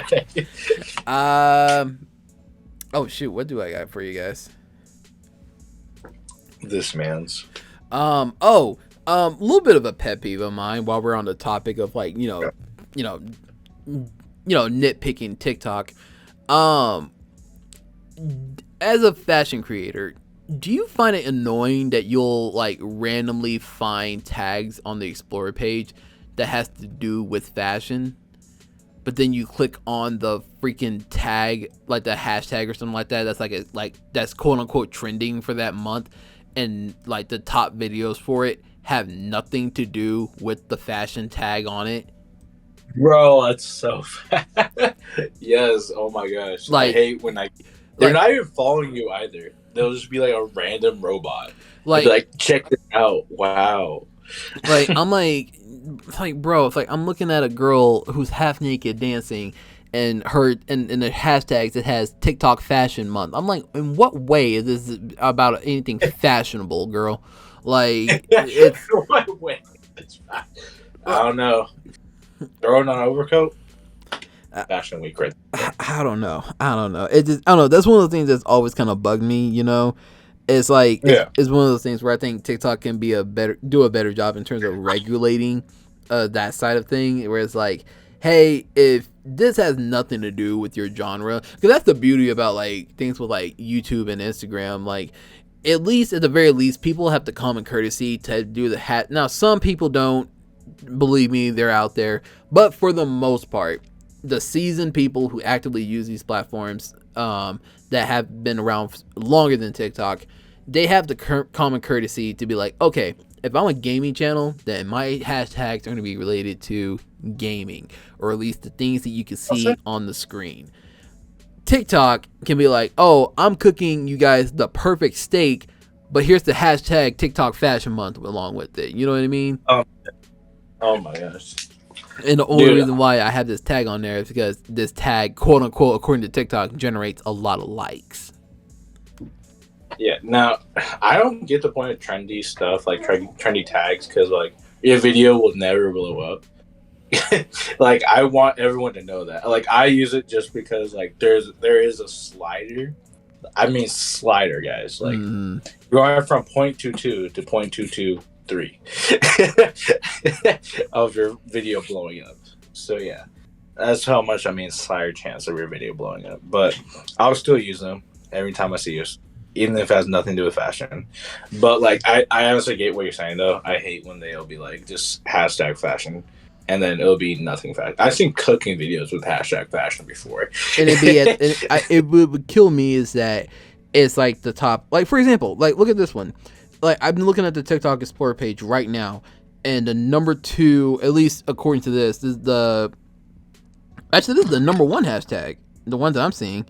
Oh shoot, what do I got for you guys? This man's. A little bit of a pet peeve of mine while we're on the topic of nitpicking TikTok. As a fashion creator, do you find it annoying that you'll randomly find tags on the Explorer page that has to do with fashion, but then you click on the freaking tag, like the hashtag or something like that, that's that's quote unquote trending for that month, and the top videos for it have nothing to do with the fashion tag on it? Bro, that's so fat. Yes, oh my gosh. I hate when they're not even following you either. They'll just be a random robot. Check this out. Wow. I'm bro, it's I'm looking at a girl who's half naked dancing, and the hashtags it has TikTok Fashion Month. I'm in what way is this about anything fashionable, girl? It's what way? I don't know. Throwing on an overcoat. Fashion week, right? I don't know. I don't know. That's one of the things that's always kind of bugged me. It's it's one of those things where I think TikTok can be do a better job in terms of regulating that side of thing. Where it's hey, if this has nothing to do with your genre, because that's the beauty about things with YouTube and Instagram. At the very least, people have the common courtesy to do the hat. Now, some people don't. Believe me, they're out there, but for the most part, the seasoned people who actively use these platforms that have been around longer than TikTok, they have the common courtesy to be okay, if I'm a gaming channel, then my hashtags are going to be related to gaming, or at least the things that you can see on the screen. TikTok can be oh, I'm cooking you guys the perfect steak, but here's the hashtag TikTok Fashion Month along with it. You know what I mean? Oh my gosh. And the only reason why I have this tag on there is because this tag, quote unquote, according to TikTok, generates a lot of likes. Yeah. Now, I don't get the point of trendy stuff, trendy tags, because your video will never blow up. I want everyone to know that. I use it just because there is a slider. I mean slider, guys. Going from 0.22 to 0.223 of your video blowing up. So yeah, that's how much slider chance of your video blowing up. But I'll still use them every time I see you, even if it has nothing to do with fashion. But I honestly get what you're saying though. I hate when they'll be just hashtag fashion, and then it'll be nothing fashion. I've seen cooking videos with hashtag fashion before, and it would kill me is that it's the top. For example, look at this one. I've been looking at the TikTok Explorer page right now, and the number 2, at least according to this is the number 1 hashtag. The one that I'm seeing,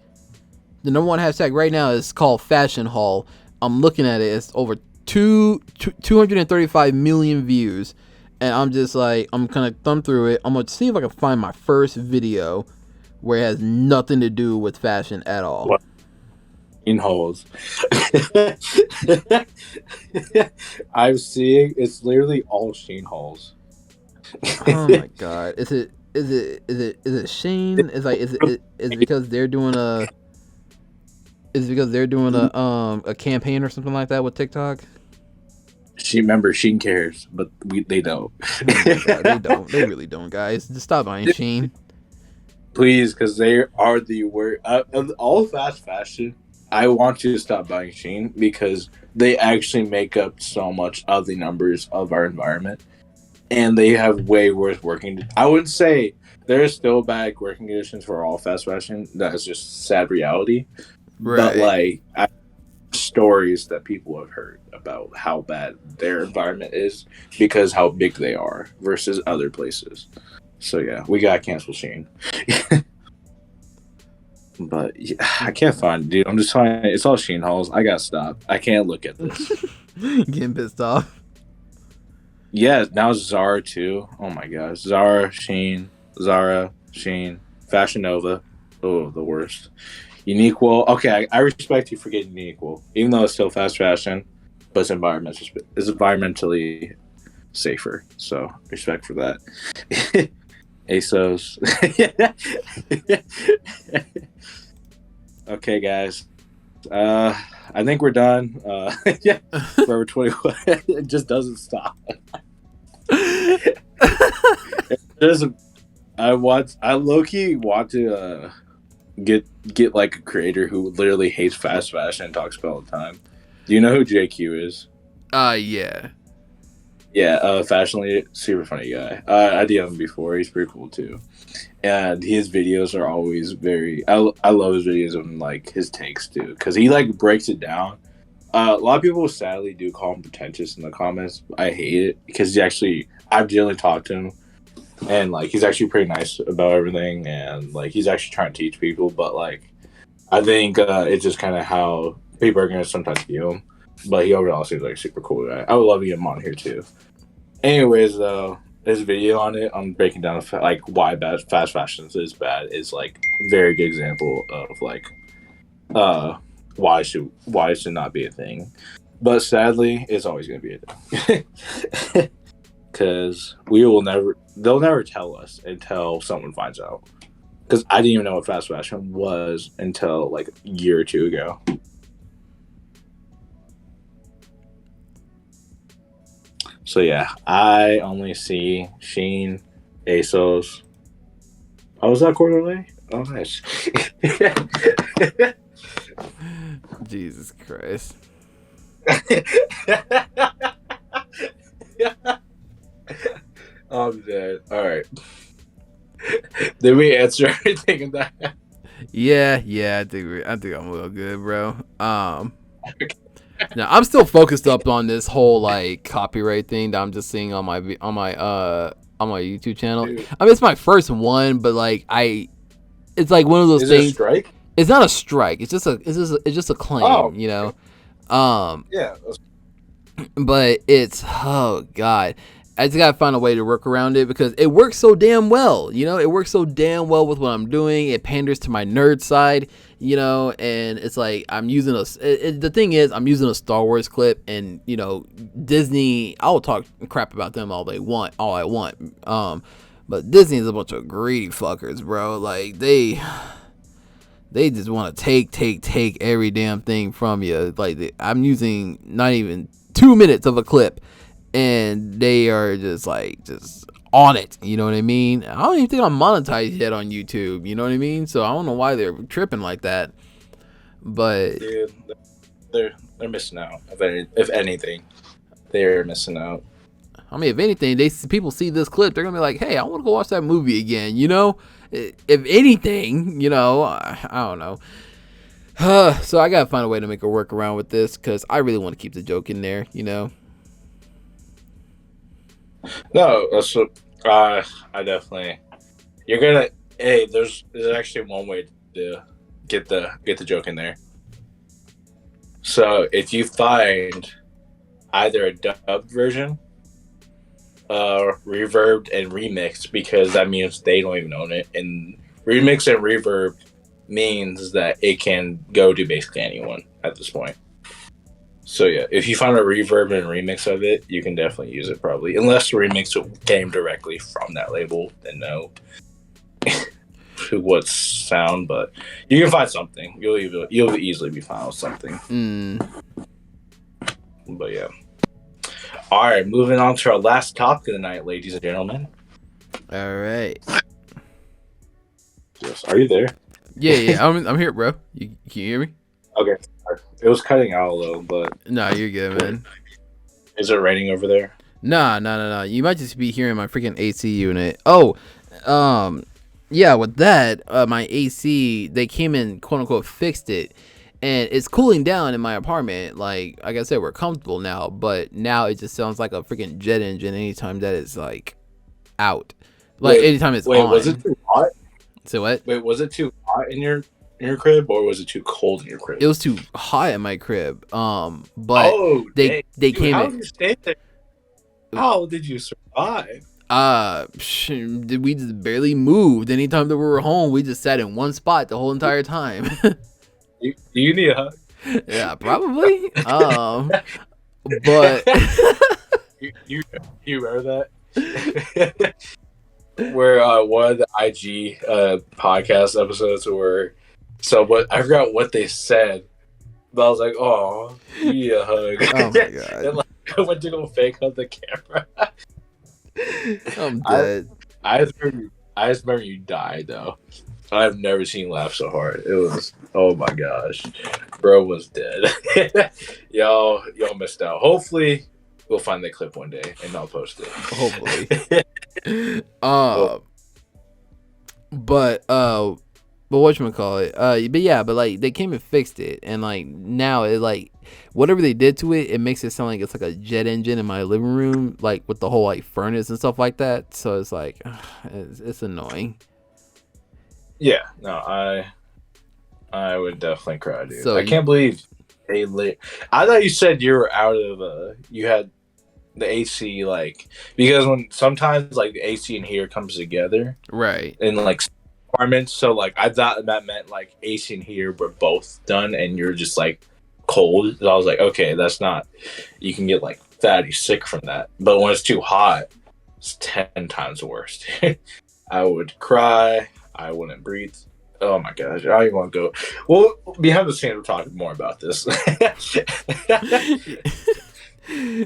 the number 1 hashtag right now is called Fashion Haul. I'm looking at it; it's over 235 million views, and I'm just I'm gonna thumb through it. I'm gonna see if I can find my first video where it has nothing to do with fashion at all. What? in holes. I'm seeing it's literally all Sheen holes. Oh my god. Is it Shane? Is it because they're doing a a campaign or something like that with TikTok? Sheen cares, but they don't. Oh my god, they don't. They really don't, guys. Just stop buying Sheen. Please, because they are the worst. Of all fast fashion, I want you to stop buying Sheen because they actually make up so much of the numbers of our environment, and they have way worse working. I wouldn't say there's still bad working conditions for all fast fashion. That's just sad reality. But Right. like stories that people have heard about how bad their environment is because how big they are versus other places. So yeah, we gotta cancel Sheen. But yeah, I can't find it, dude. I'm just trying. It's all Sheen halls. I gotta stop. I can't look at this. Getting pissed off. Yeah, now Zara too. Oh my gosh, Zara, Sheen, Fashion Nova. Oh, the worst. Uniqlo. Okay, I respect you for getting Uniqlo, even though it's still fast fashion, but it's environmentally safer. So respect for that. ASOS. Okay, guys. I think we're done. Yeah, Forever 21. It just doesn't stop. I low key want to get like a creator who literally hates fast fashion and talks about it all the time. Do you know who JQ is? Yeah. Yeah, fashion leader, super funny guy. I DM'd him before. He's pretty cool too, and his videos are always very. I love his videos and like his takes too, because he like breaks it down. A lot of people sadly do call him pretentious in the comments. I hate it because I've generally talked to him, and like he's actually pretty nice about everything, and like he's actually trying to teach people. But like, I think it's just kind of how people are gonna sometimes view him. But he overall seems like a super cool guy. I would love to get him on here too. Anyways, though, this video on it, on breaking down like why fast fashion is bad, is like a very good example of like why it should not be a thing. But sadly, it's always going to be a thing because they'll never tell us until someone finds out. Because I didn't even know what fast fashion was until like a year or two ago. So yeah, I only see Sheen, ASOS. Oh, was that quarterly? Oh, nice. Jesus Christ. I'm dead. All right. Did we answer everything in that? Yeah, I think I'm real good, bro. Now I'm still focused up on this whole like copyright thing that I'm just seeing on my YouTube channel. Dude. I mean, it's my first one, but like it's like one of those Is it a things. strike? It's not a strike. It's just a claim, you know. Yeah. But it's, oh god, I just gotta find a way to work around it because it works so damn well, you know. It works so damn well with what I'm doing. It panders to my nerd side, you know, and it's like I'm using the thing is I'm using a Star Wars clip, and you know, Disney, I'll talk crap about them all I want, but Disney is a bunch of greedy fuckers, bro. Like they just want to take every damn thing from you. Like I'm using not even 2 minutes of a clip, and they are just on it. You know what I mean? I don't even think I'm monetized yet on YouTube. You know what I mean? So I don't know why they're tripping like that. But dude, they're missing out. If anything, they're missing out. I mean, if anything, people see this clip, they're gonna be like, "Hey, I want to go watch that movie again." You know? If anything, you know, I don't know. So I gotta find a way to make a workaround with this because I really want to keep the joke in there. You know? No, that's what I definitely. You're gonna. Hey, there's actually one way to get the joke in there. So if you find either a dubbed version, reverbed and remixed, because that means they don't even own it, and remix and reverb means that it can go to basically anyone at this point. So yeah, if you find a reverb and remix of it, you can definitely use it probably. Unless the remix came directly from that label, then no. What sound, but you can find something. You'll easily be found with something. But yeah. All right, moving on to our last topic of the night, ladies and gentlemen. All right. Yes, are you there? Yeah. I'm here, bro. Can you hear me? Okay. It was cutting out a little, but nah, you're good, man. Is it raining over there? Nah. You might just be hearing my freaking AC unit. Oh, yeah. With that, my AC, they came in, quote unquote, fixed it, and it's cooling down in my apartment. Like I said, we're comfortable now, but now it just sounds like a freaking jet engine anytime that it's like out. Like anytime it's on. Was it too hot? So what? Wait, was it too hot in your crib, or was it too cold in your crib? It was too hot in my crib. But they Dude, came how in. did you stay there? How did you survive? We just barely moved. Anytime that we were home, we just sat in one spot the whole entire time. You need a hug? Yeah, probably. But you remember that? Where one of the IG podcast episodes were, I forgot what they said, but I was like, "Oh, you need a hug." Oh my god! And, like, I went to go fake on the camera. I'm dead. I just remember you died though. I've never seen you laugh so hard. It was, oh my gosh, bro was dead. y'all missed out. Hopefully, we'll find that clip one day and I'll post it. Hopefully. But whatchamacallit, but like they came and fixed it, and like now it like whatever they did to it, it makes it sound like it's like a jet engine in my living room, like with the whole like furnace and stuff like that. So it's like it's annoying. Yeah, no, I would definitely cry, dude. So I can't believe I thought you said you were out of you had the AC, like, because when sometimes like the AC in here comes together, right, in like apartments, so like I thought that meant like AC in here were both done and you're just like cold. So I was like, okay, that's not, you can get like fatty sick from that, but when it's too hot, it's 10 times worse. I would cry, I wouldn't breathe. Oh my gosh, I don't even want to go. Well, behind the scenes, we're talking more about this.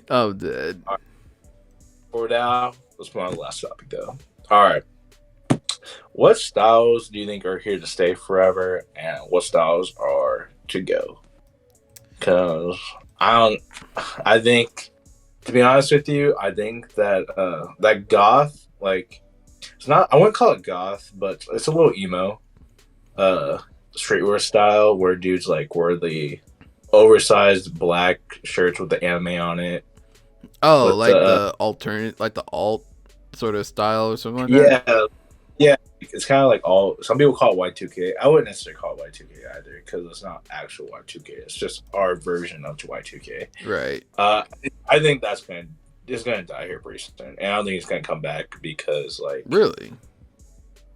I'm dead. Right. For now, let's move on to the last topic, though. All right. What styles do you think are here to stay forever, and what styles are to go? Because I think, to be honest with you, I think that that goth, like, it's not, I wouldn't call it goth, but it's a little emo, streetwear style where dudes like wear the oversized black shirts with the anime on it. Oh, like the alternate, like the alt sort of style or something like that? Yeah. It's kind of like some people call it Y2K. I wouldn't necessarily call it Y2K either because it's not actual Y2K. It's just our version of Y2K. Right. I think it's gonna die here pretty soon, and I don't think it's gonna come back because, like, really.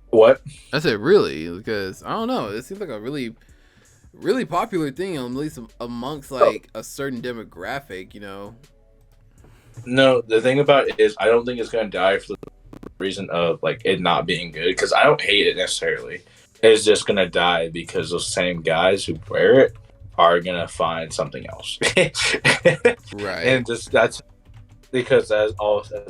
What? I said really because I don't know. It seems like a really, really popular thing, at least amongst like a certain demographic, you know. No, the thing about it is, I don't think it's gonna die for the reason of like it not being good, because I don't hate it necessarily. It's just gonna die because those same guys who wear it are gonna find something else. Right. And just that's because that's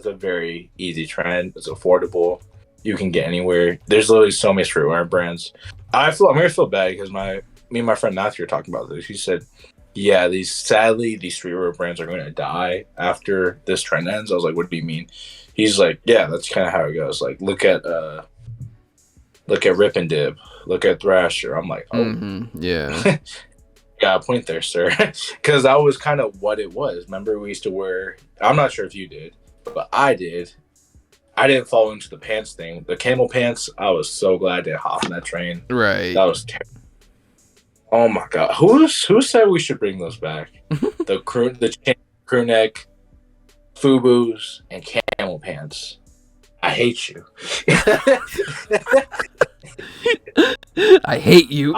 a very easy trend. It's affordable. You can get anywhere. There's literally so many streetwear brands. I'm gonna feel bad because me and my friend Matthew were talking about this. He said, yeah, these streetwear brands are going to die after this trend ends. I was like, what do you mean? He's like, yeah, that's kind of how it goes. Like, look at Rip and Dib, look at Thrasher. I'm like, oh, yeah. Got a point there, sir. Because that was kind of what it was. Remember, we used to wear, I'm not sure if you did, but I did. I didn't fall into the pants thing. The camel pants, I was so glad I didn't hop on that train. Right. That was terrible. Oh my god. Who said we should bring those back? the crew neck, FUBUs, and camel pants. I hate you. I hate you.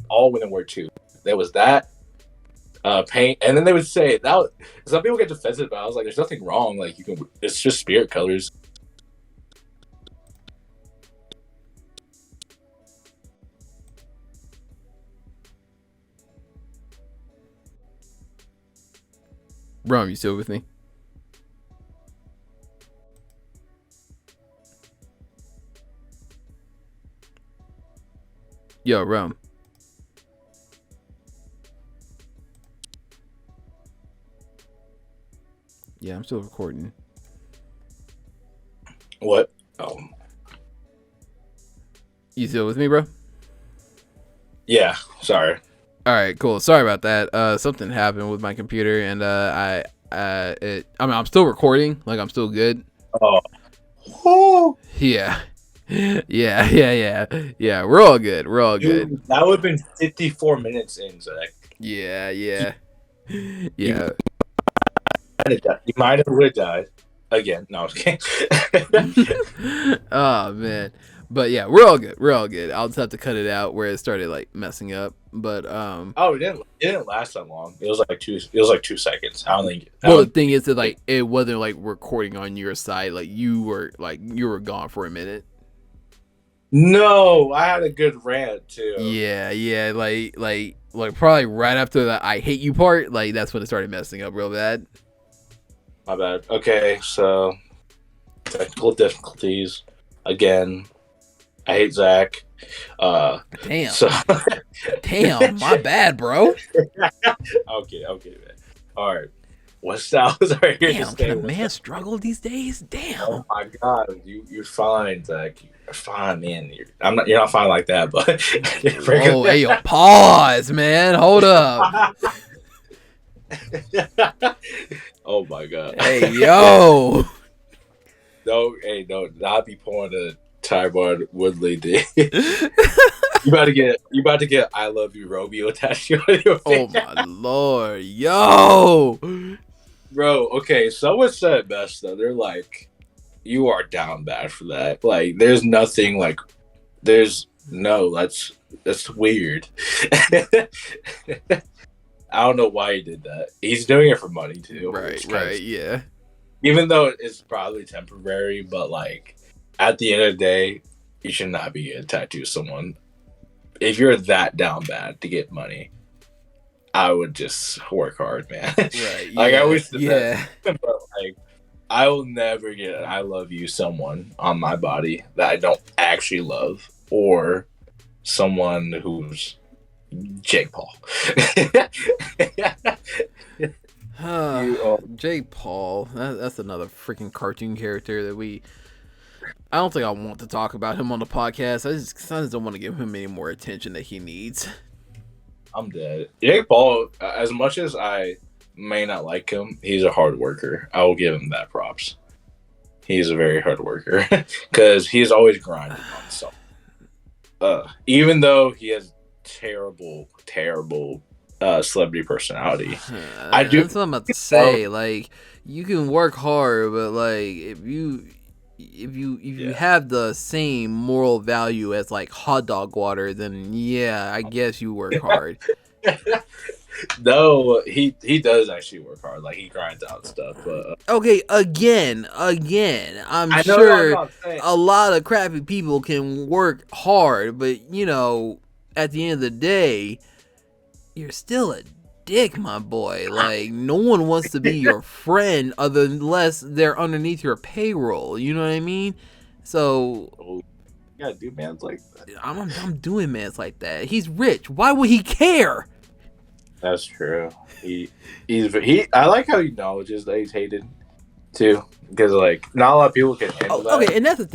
All Women Wear Too. There was that paint, and then they would say that. Some people get defensive, but I was like, "There's nothing wrong. Like you can. It's just spirit colors." Rum, you still with me? Yo, Rum. Yeah, I'm still recording. What? Oh. You still with me, bro? Yeah, sorry. All right, cool. Sorry about that. Something happened with my computer, and I'm still recording. Like, I'm still good. Oh. Yeah. Yeah. We're all good. Good. That would have been 54 minutes in, Zach. Yeah. You might have would have died again. No, I was kidding. Oh man, but yeah, we're all good. I'll just have to cut it out where it started like messing up. But it didn't last that long. It was like 2 seconds. I don't think. The thing is that like it wasn't like recording on your side. Like you were gone for a minute. No, I had a good rant too. Yeah, like probably right after the "I hate you" part, like that's when it started messing up real bad. My bad. Okay, so technical difficulties again. I hate Zach. Damn. So damn, my bad, bro. Okay, man. All right. What's that? Was right here. Damn, can a man struggle these days? Damn. Oh my God, you're fine, Zach. You're fine, man. You're not fine like that, but. Oh, hey, yo, pause, man. Hold up. Oh my God. Hey, yo. No, not be pouring a Tyron Woodley day. You about to get "I love you, Romeo" attached to your face. Oh my Lord, yo, bro. Okay, someone said it best though. They're like, "You are down bad for that." Like, there's nothing like, that's weird. I don't know why he did that. He's doing it for money too. Right, yeah. Even though it's probably temporary, but like at the end of the day, you should not be getting tattooed with someone. If you're that down bad to get money, I would just work hard, man. Right. Like yeah, I wish the yeah. best, but like I will never get an "I love you" someone on my body that I don't actually love, or someone who's Jake Paul. Jake Paul. That's another freaking cartoon character that I don't think I want to talk about him on the podcast. I just don't want to give him any more attention that he needs. I'm dead. Jake Paul, as much as I may not like him, he's a hard worker. I will give him that props. He's a very hard worker because he's always grinding on something. Even though he has terrible celebrity personality. I do. That's what I'm about to say. Like, you can work hard, but like if you have the same moral value as like hot dog water, then yeah, I guess you work hard. No, he does actually work hard. Like he grinds out stuff. But okay, again, I'm sure a lot of crappy people can work hard, but at the end of the day, you're still a dick, my boy. Like, no one wants to be your friend unless they're underneath your payroll. You know what I mean? So, you gotta do mans like that. I'm doing mans like that. He's rich. Why would he care? That's true. I like how he acknowledges that he's hated too, because like not a lot of people can handle that. Okay, and that's the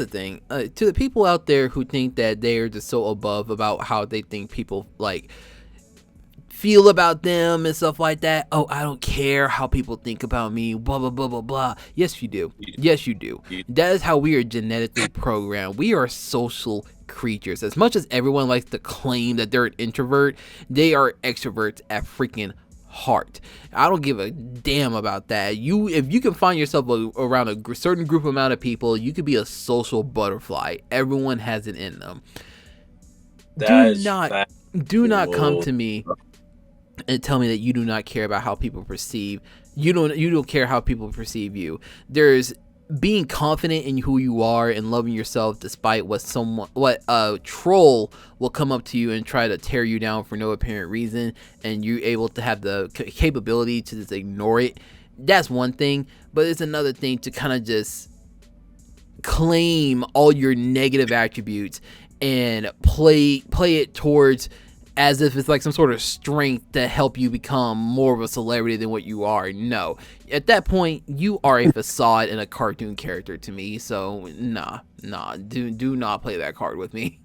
thing. To the people out there who think that they are just so above about how they think people like feel about them and stuff like that. Oh, I don't care how people think about me, blah blah blah blah blah. Yes, you do. Yes, you do. That is how we are genetically programmed. We are social creatures. As much as everyone likes to claim that they're an introvert, they are extroverts at freaking heart. I don't give a damn about that. If you can find yourself around a certain group amount of people, you could be a social butterfly. Everyone has it in them. Do not come to me and tell me that you do not care about how people perceive you. Don't care how people perceive you. There's being confident in who you are and loving yourself despite what a troll will come up to you and try to tear you down for no apparent reason, and you're able to have the capability to just ignore it. That's one thing, but it's another thing to kind of just claim all your negative attributes and play it towards as if it's like some sort of strength to help you become more of a celebrity than what you are. No. At that point, you are a facade and a cartoon character to me. So, nah. Do not play that card with me.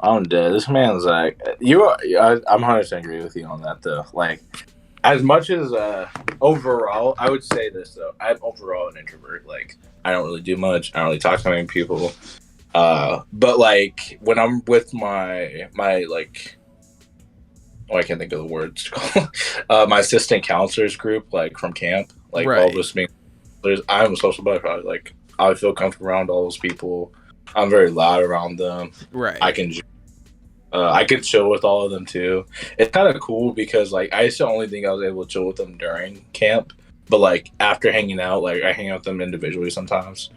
I'm dead. This man's like, I'm 100% agree with you on that, though. Like, as much as overall, I would say this, though. I'm overall an introvert. Like, I don't really do much. I don't really talk to many people. But like when I'm with my like, I can't think of the words. My assistant counselors group, like from camp, like all of us being, I'm a social butterfly. Like I feel comfortable around all those people. I'm very loud around them. Right. I can chill with all of them too. It's kind of cool because like I used to only think I was able to chill with them during camp, but like after hanging out, like I hang out with them individually sometimes.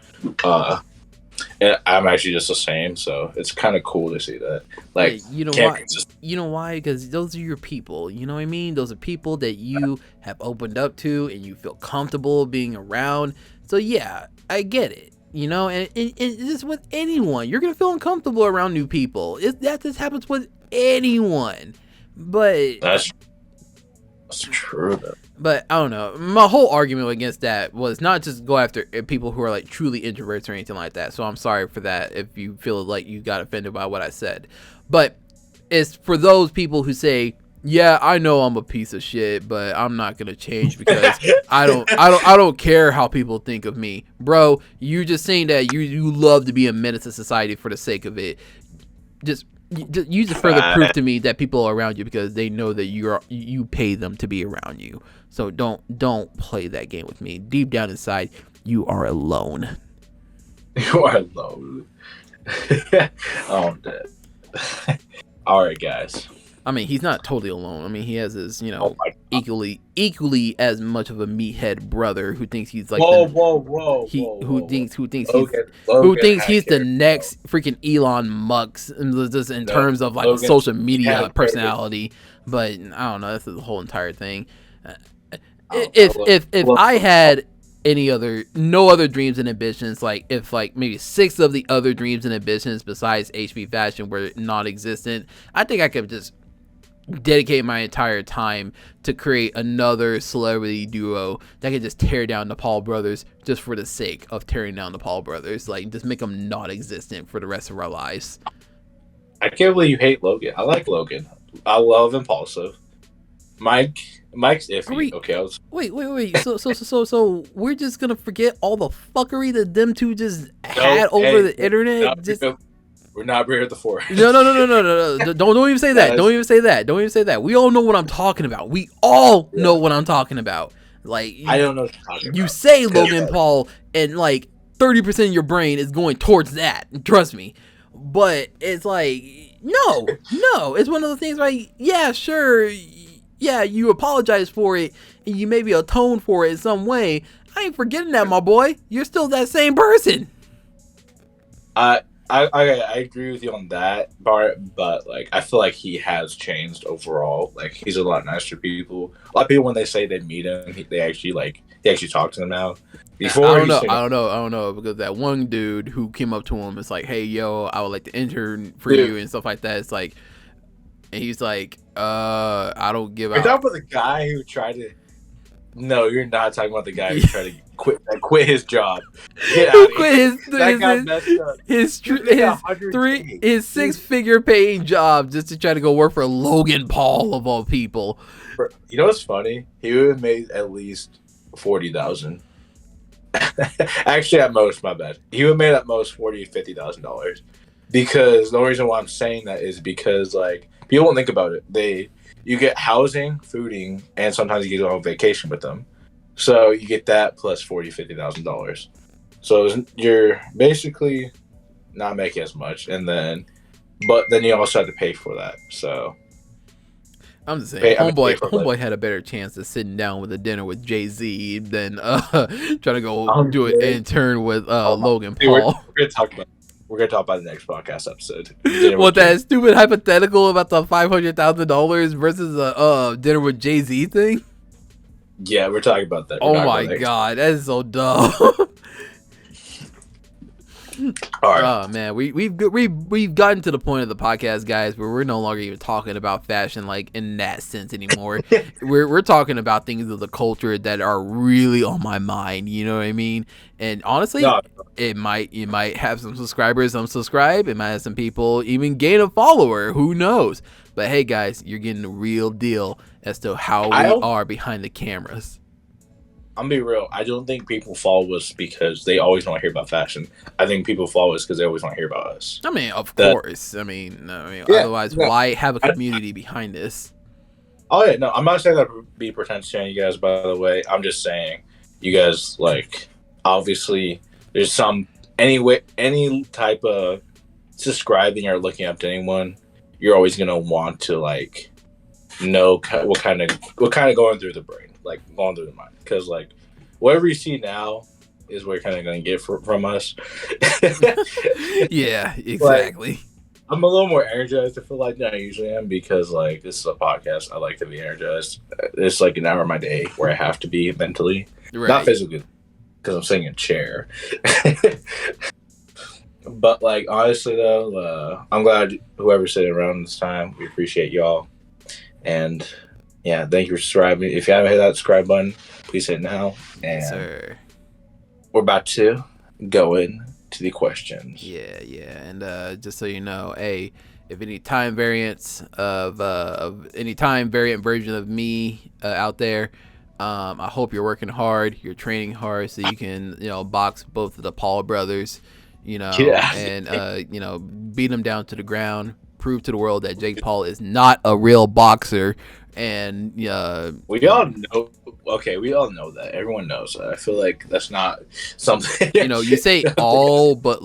And I'm actually just the same, so it's kind of cool to see that. Like, you know why? You know why? Because those are your people. You know what I mean? Those are people that you have opened up to, and you feel comfortable being around. So yeah, I get it. You know, and it's just with anyone, you're gonna feel uncomfortable around new people. That just happens with anyone. But that's true though. But I don't know. My whole argument against that was not just go after people who are like truly introverts or anything like that. So I'm sorry for that if you feel like you got offended by what I said. But it's for those people who say, "Yeah, I know I'm a piece of shit, but I'm not gonna change because I don't care how people think of me, bro." You're just saying that you love to be a menace to society for the sake of it. You just further proof to me that people are around you because they know that you pay them to be around you. So don't play that game with me. Deep down inside, you are alone. You are alone. Oh, I'm dead. All right, guys. I mean, he's not totally alone. I mean, he has his, equally as much of a meathead brother who thinks he's like who thinks he's the next freaking Elon Musk just in terms of like a social media personality. But I don't know. That's the whole entire thing. If I had no other dreams and ambitions, like if like maybe 6 of the other dreams and ambitions besides HB Fashion were non-existent, I think I could just dedicate my entire time to create another celebrity duo that could just tear down the Paul brothers just for the sake of tearing down the Paul brothers. Like, just make them non-existent for the rest of our lives. I can't believe you hate Logan. I like Logan. I love Impulsive. Mike's iffy. Wait. So we're just gonna forget all the fuckery that them two just had over the internet? We're not Brave at the Forest. No. Don't even say that. Don't even say that. We all know what I'm talking about. Know what I'm talking about. Like, I don't know what you're talking about. You say Logan Paul, and like 30% of your brain is going towards that. Trust me. But it's like, no. It's one of those things like, yeah, sure. Yeah, you apologize for it, and you maybe atone for it in some way. I ain't forgetting that, my boy. You're still that same person. I agree with you on that part, but like I feel like he has changed overall. Like he's a lot nicer to people. A lot of people when they say they meet him, he actually talk to them now. Before I don't know because that one dude who came up to him is like, "Hey, yo, I would like to intern for you," and stuff like that. It's like, and he's like, I don't give out. You're talking about the guy who tried to. No, you're not talking about the guy who tried to quit his job. Get out of here. That guy messed up. His 6-figure paying job just to try to go work for Logan Paul of all people. You know what's funny? He would have made at least $40,000. Actually, at most, my bad. He would have made at most $40,000-$50,000. Because the only reason why I'm saying that is because like people won't think about it. you get housing, fooding, and sometimes you get to go on vacation with them. So you get that plus $50,000. So you're basically not making as much, but then you also have to pay for that. So I'm just saying, homeboy had a better chance of sitting down with a dinner with Jay-Z than trying to go do an intern with Logan Paul. We're gonna talk about the next podcast episode. What, that stupid hypothetical about the $500,000 versus a dinner with Jay-Z thing? Yeah, we're talking about that. Oh my god, that is so dumb. All right. Oh man, we've gotten to the point of the podcast, guys, where we're no longer even talking about fashion like in that sense anymore. we're talking about things of the culture that are really on my mind. You know what I mean? And honestly, you might have some subscribers unsubscribe. It might have some people even gain a follower. Who knows? But hey, guys, you're getting the real deal as to how we are behind the cameras. I'm gonna be real. I don't think people follow us because they always want to hear about fashion. I think people follow us because they always want to hear about us. I mean, of course. I mean, otherwise, why have a community behind this? Oh yeah, no, I'm not saying that to be pretentious to you guys. By the way, I'm just saying you guys obviously there's any type of subscribing or looking up to anyone, you're always gonna want to know what kind of going through the brain, going through the mind, because whatever you see now is what you're kind of going to get from us. Yeah, exactly. I'm a little more energized, I feel like, than I usually am, because this is a podcast. I like to be energized. It's an hour of my day where I have to be mentally, not physically, because I'm sitting in a chair. But honestly though, I'm glad whoever's sitting around this time. We appreciate y'all. And yeah, thank you for subscribing. If you haven't hit that subscribe button, please hit now. And yes, sir. We're about to go in to the questions. Yeah. And just so you know, hey, if any time variants of any time variant version of me out there, I hope you're working hard, you're training hard, so you can box both of the Paul brothers, and beat them down to the ground. Prove to the world that Jake Paul is not a real boxer, and we all know. Okay, we all know that. Everyone knows that. I feel like that's not something. You say all, but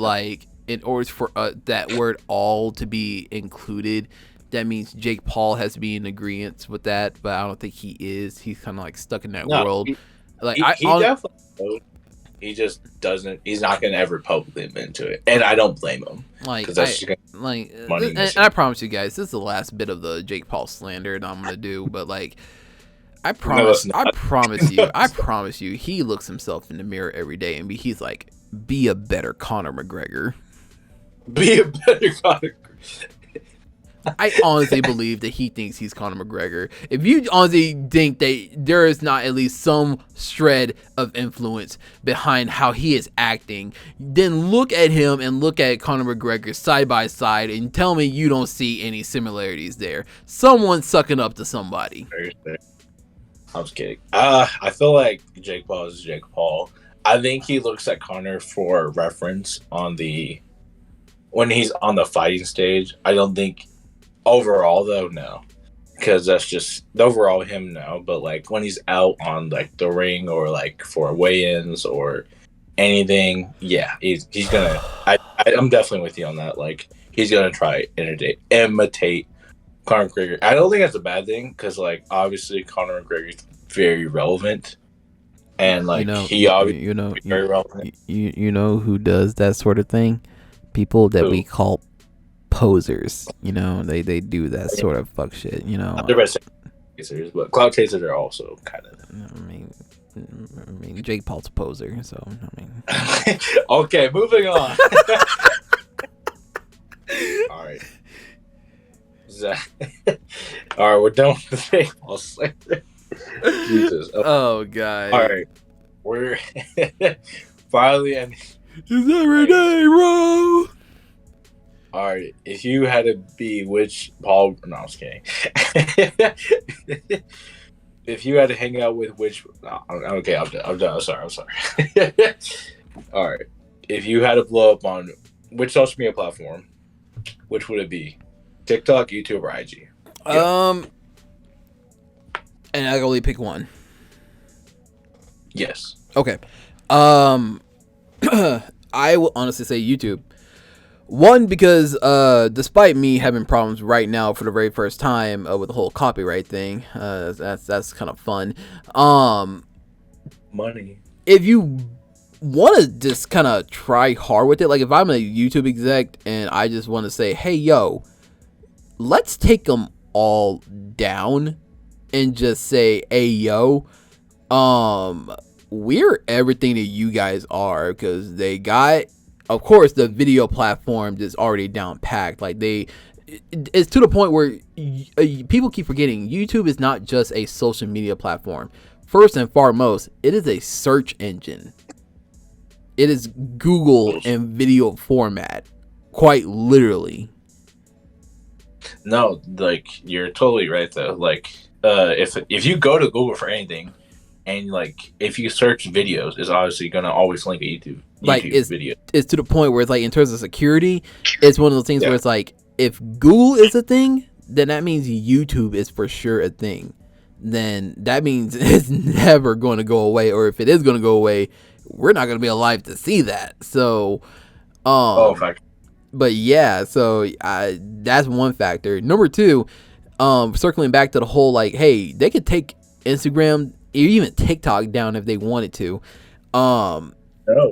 in order for that word "all" to be included, that means Jake Paul has to be in agreement with that. But I don't think he is. He's kind of stuck in that world. He definitely. He just doesn't. He's not going to ever publicly admit to it, and I don't blame him. I promise you guys, this is the last bit of the Jake Paul slander that I'm going to do. But I promise you, he looks himself in the mirror every day, and he's like, be a better Conor McGregor. Be a better Conor. I honestly believe that he thinks he's Conor McGregor. If you honestly think that there is not at least some shred of influence behind how he is acting, then look at him and look at Conor McGregor side by side and tell me you don't see any similarities there. Someone's sucking up to somebody. I was kidding. I feel like Jake Paul is Jake Paul. I think he looks at Conor for reference when he's on the fighting stage. I don't think overall though, no, because that's just the overall him now. But when he's out on the ring or for weigh-ins or anything, yeah, he's gonna. I'm definitely with you on that. He's gonna try imitate Conor McGregor. I don't think that's a bad thing because obviously Conor McGregor is very relevant, and he obviously very relevant. You know who does that sort of thing? People that we call posers. They do that sort of fuck shit. They're best chasers, but clout chasers are also kind of. I mean, Jake Paul's a poser, so I mean. Okay, moving on. All right. All right, we're done with the Jake Paul slander. Jesus. Oh, God. All right, we're finally ending. It's every day, bro. All right, if you had to be which Paul? No, I was kidding. If you had to hang out with which? Okay, I'm done. I'm sorry. All right, if you had to blow up on which social media platform, which would it be? TikTok, YouTube, or IG? And I can only pick one. Yes. Okay. I will honestly say YouTube. One, because despite me having problems right now for the very first time with the whole copyright thing, that's kind of fun. Money. If you want to just kind of try hard with it, like if I'm a YouTube exec and I just want to say, hey, yo, let's take them all down and just say, hey, yo, we're everything that you guys are, because they got, of course, the video platform is already down packed. Like it's to the point where people keep forgetting YouTube is not just a social media platform. First and foremost, it is a search engine. It is Google in video format, quite literally. No, like you're totally right though. Like, if you go to Google for anything, and like if you search videos, it's obviously gonna always link a YouTube Like video. It's to the point where it's like, in terms of security, it's one of those things where it's like, if Google is a thing, then that means YouTube is for sure a thing. Then that means it's never going to go away, or if it is going to go away, we're not going to be alive to see that. So, Fact. But yeah, so that's one factor. Number two, circling back to the whole, like, hey, they could take Instagram or even TikTok down if they wanted to. No,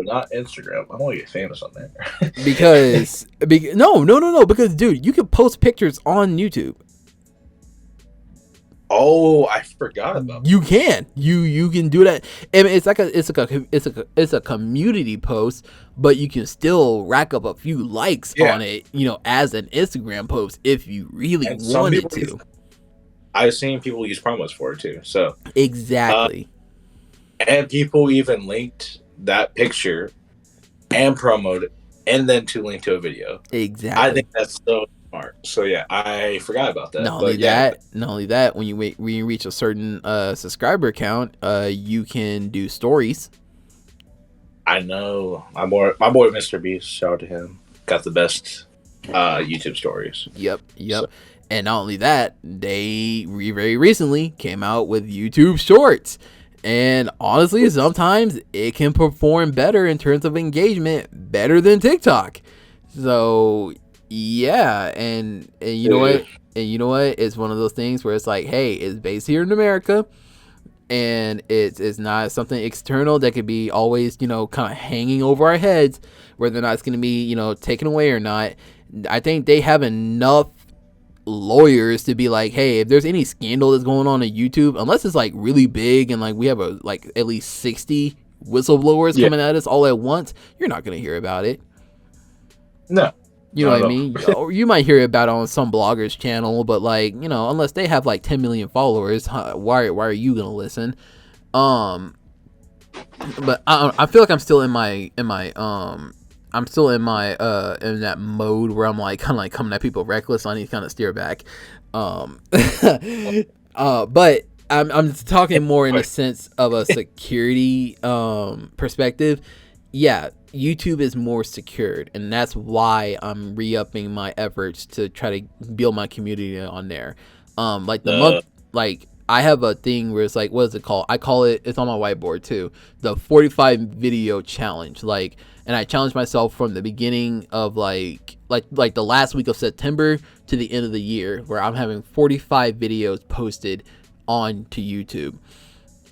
not Instagram. I want to get famous on there. because because dude, you can post pictures on YouTube. Oh, I forgot about that. You can do that. I mean, it's a community post, but you can still rack up a few likes on it, as an Instagram post if you really wanted to. I've seen people use promos for it too. So exactly, and people even linked that picture and promoted it, and then to link to a video. Exactly, I think that's so smart. So yeah, I forgot about that. Not only that, when you reach a certain subscriber count, you can do stories. I know my boy Mr. Beast, shout out to him, got the best YouTube stories. Yep. So. And not only that, they very recently came out with YouTube Shorts. And honestly, sometimes it can perform better in terms of engagement, better than TikTok. So yeah, and you know what? And you know what? It's one of those things where it's like, hey, it's based here in America, and it's not something external that could be always, kind of hanging over our heads, whether or not it's going to be, taken away or not. I think they have enough lawyers to be like, hey, if there's any scandal that's going on YouTube, unless it's like really big and like we have at least 60 whistleblowers coming at us all at once, you're not going to hear about it. No. You know what I mean? Or you might hear about it on some blogger's channel, but like, unless they have like 10 million followers, why are you going to listen? But I feel like I'm still in that mode where I'm like kind of like coming at people reckless. So I need to kind of steer back. But I'm talking more in the sense of a security perspective. Yeah, YouTube is more secured, and that's why I'm re-upping my efforts to try to build my community on there. Like I have a thing where it's like, what is it called? I call it, it's on my whiteboard too, the 45 video challenge. Like, and I challenged myself from the beginning of like the last week of September to the end of the year, where I'm having 45 videos posted onto YouTube,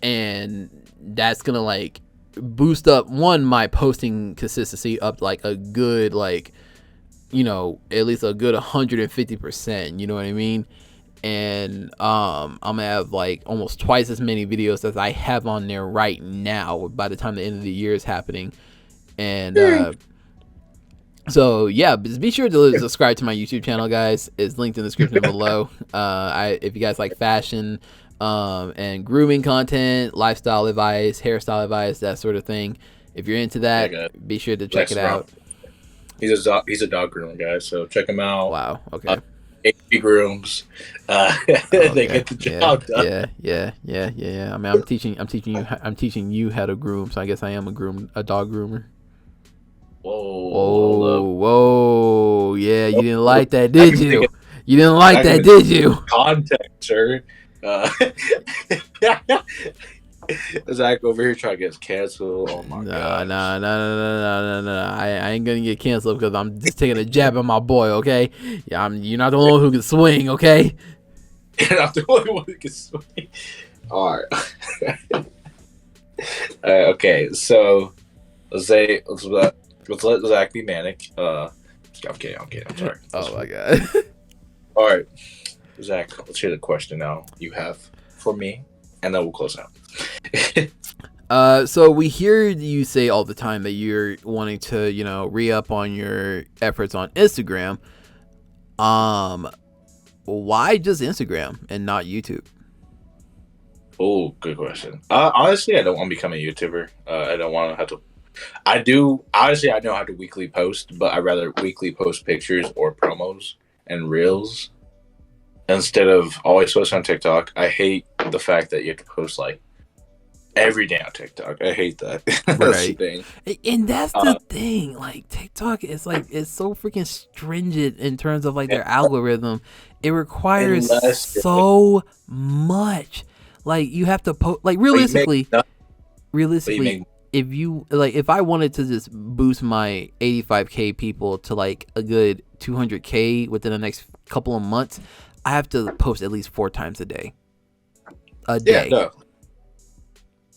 and that's gonna like boost up my posting consistency up like a good, like, at least a good 150%. You know what I mean? And I'm gonna have like almost twice as many videos as I have on there right now by the time the end of the year is happening. And so yeah, be sure to subscribe to my YouTube channel, guys. It's linked in the description below. If you guys like fashion and grooming content, lifestyle advice, hairstyle advice, that sort of thing, if you're into that, be sure to check it out. He's a dog groomer, guys, so check him out. Wow. Okay. AP grooms. They get the job done. Yeah. I mean, I'm teaching you how to groom, so I guess I am a dog groomer. Whoa. Yeah, you didn't like that, did you? You didn't like that, did you? Context, sir. Uh, Zach over here trying to get us canceled. Oh my Nah, gosh. nah. I ain't gonna get canceled because I'm just taking a jab at my boy. Okay, yeah, you're not the only one who can swing. Okay. And I'm the only one who can swing. All right. Okay, so let's let Zach be manic. I'm kidding. I'm sorry. Oh my god. All right, Zach. Let's hear the question now you have for me, and then we'll close out. So we hear you say all the time that you're wanting to, re-up on your efforts on Instagram. Why just Instagram and not YouTube? Oh, good question. Honestly, I don't want to become a YouTuber. I don't want to have to. I do. Honestly, I know how to weekly post, but I rather weekly post pictures or promos and reels instead of always post on TikTok. I hate the fact that you have to post like every day on TikTok. I hate that. That's the Right. thing. And that's the thing. Like TikTok is like it's so freaking stringent in terms of like their algorithm. It requires so much. Like you have to post. Like realistically, if I wanted to just boost my 85K people to like a good 200K within the next couple of months, I have to post at least 4 times a day. Yeah, no.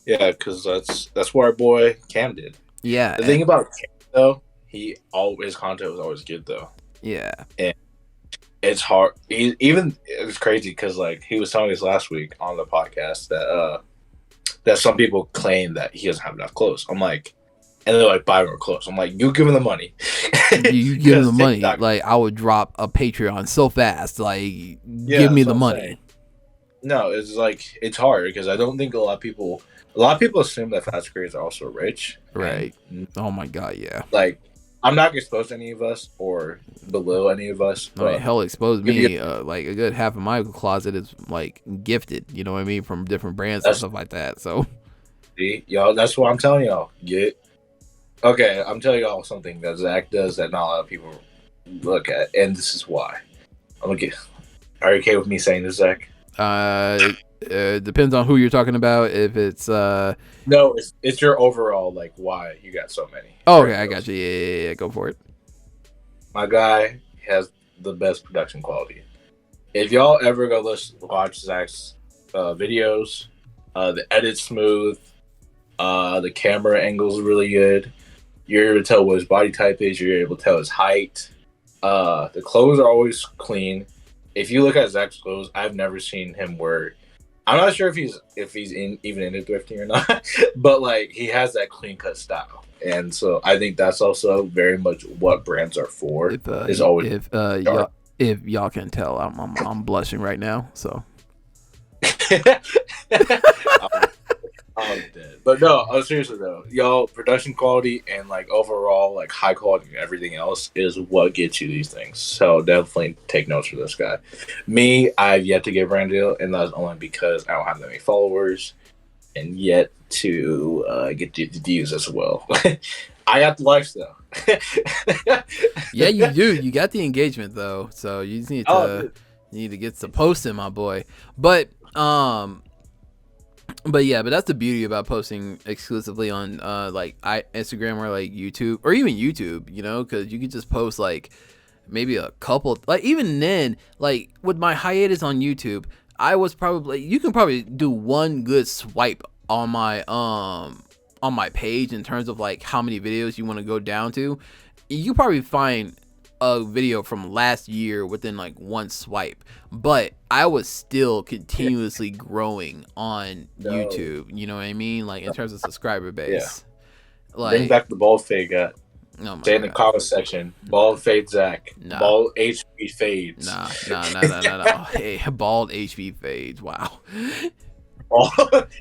Yeah, because that's what our boy Cam did. Yeah. The thing about Cam though, his content was always good though. Yeah. And it's hard. It's crazy because like he was telling us last week on the podcast that some people claim that he doesn't have enough clothes. I'm like, and they're like, buy more clothes. I'm like, you give him the money. You give him the money. Like I would drop a Patreon so fast. Like give me the money. No, it's like it's hard because I don't think a lot of people assume that fast creators are also rich. Right. Oh my god, yeah. Like I'm not gonna expose any of us or belittle any of us. But hell, expose me. Like a good half of my closet is like gifted. You know what I mean, from different brands and stuff like that. So, see, y'all, that's what I'm telling y'all. Okay, I'm telling y'all something that Zach does that not a lot of people look at, and this is why. Are you okay with me saying this, Zach? Depends on who you're talking about. If it's no, it's your overall like why you got so many. Oh, okay, I got you. Yeah, go for it. My guy has the best production quality. If y'all ever go watch Zach's videos, the edit's smooth, the camera angle's really good. You're able to tell what his body type is. You're able to tell his height. The clothes are always clean. If you look at Zach's clothes, I've never seen him wear. I'm not sure if he's even into thrifting or not, but like he has that clean cut style, and so I think that's also very much what brands are for. If y'all can tell, I'm blushing right now. So I'm dead. But no, seriously though, y'all production quality and like overall like high quality and everything else is what gets you these things. So definitely take notes for this guy. Me, I've yet to get a brand deal, and that's only because I don't have that many followers and yet to get the views as well. I got the likes though. Yeah, you do. You got the engagement though, so you just need to get some posting, my boy. But that's the beauty about posting exclusively on like Instagram or like YouTube or even YouTube, because you can just post like maybe a couple, like even then, like with my hiatus on YouTube, you can probably do one good swipe on my page in terms of like how many videos you want to go down to. You probably find a video from last year within like one swipe, but I was still continuously growing on YouTube. You know what I mean? Like in terms of subscriber base. Yeah. Like, bring back the bald fade guy. Say in the comment section, bald fade Zach. Nah. Bald HV fades. Nah. Hey, bald HV fades. Wow.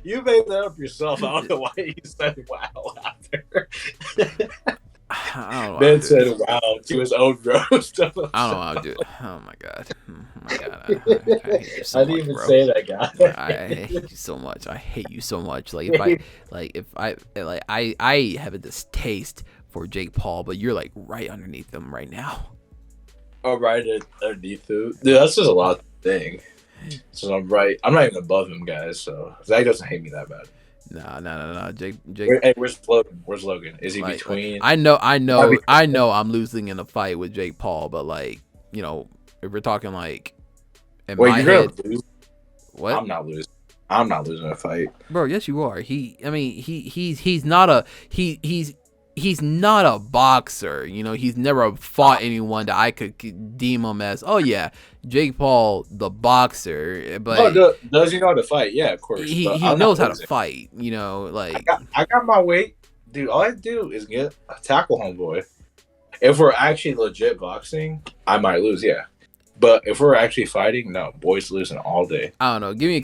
You made that up yourself. I don't know why you said wow after. Ben said wow to his own roast. I don't know how to do it. Oh my god. I hate you so much, didn't even bro. say that, guy. I hate you so much. I hate you so much. Like I have a distaste for Jake Paul, but you're like right underneath him right now. Oh, right underneath him. Dude, that's just a lot of thing. So I'm right. I'm not even above him, guys. So Zach doesn't hate me that bad. No. Jake. Where's Logan? Where's Logan? Is he Like between? I know I'm losing in a fight with Jake Paul, but like, if we're talking like in Wait, my you're head, gonna lose? what? I'm not losing. I'm not losing a fight. Bro, yes you are. He's not a he's not a boxer. He's never fought anyone that I could deem him as, oh yeah, Jake Paul the boxer. But Does he know how to fight? Yeah, of course. he But he I'm not knows how to losing. fight. Like I got my weight, dude. All I do is get a tackle, homeboy. If we're actually legit boxing, I might lose. Yeah. But if we're actually fighting, no, boys losing all day. I don't know. Give me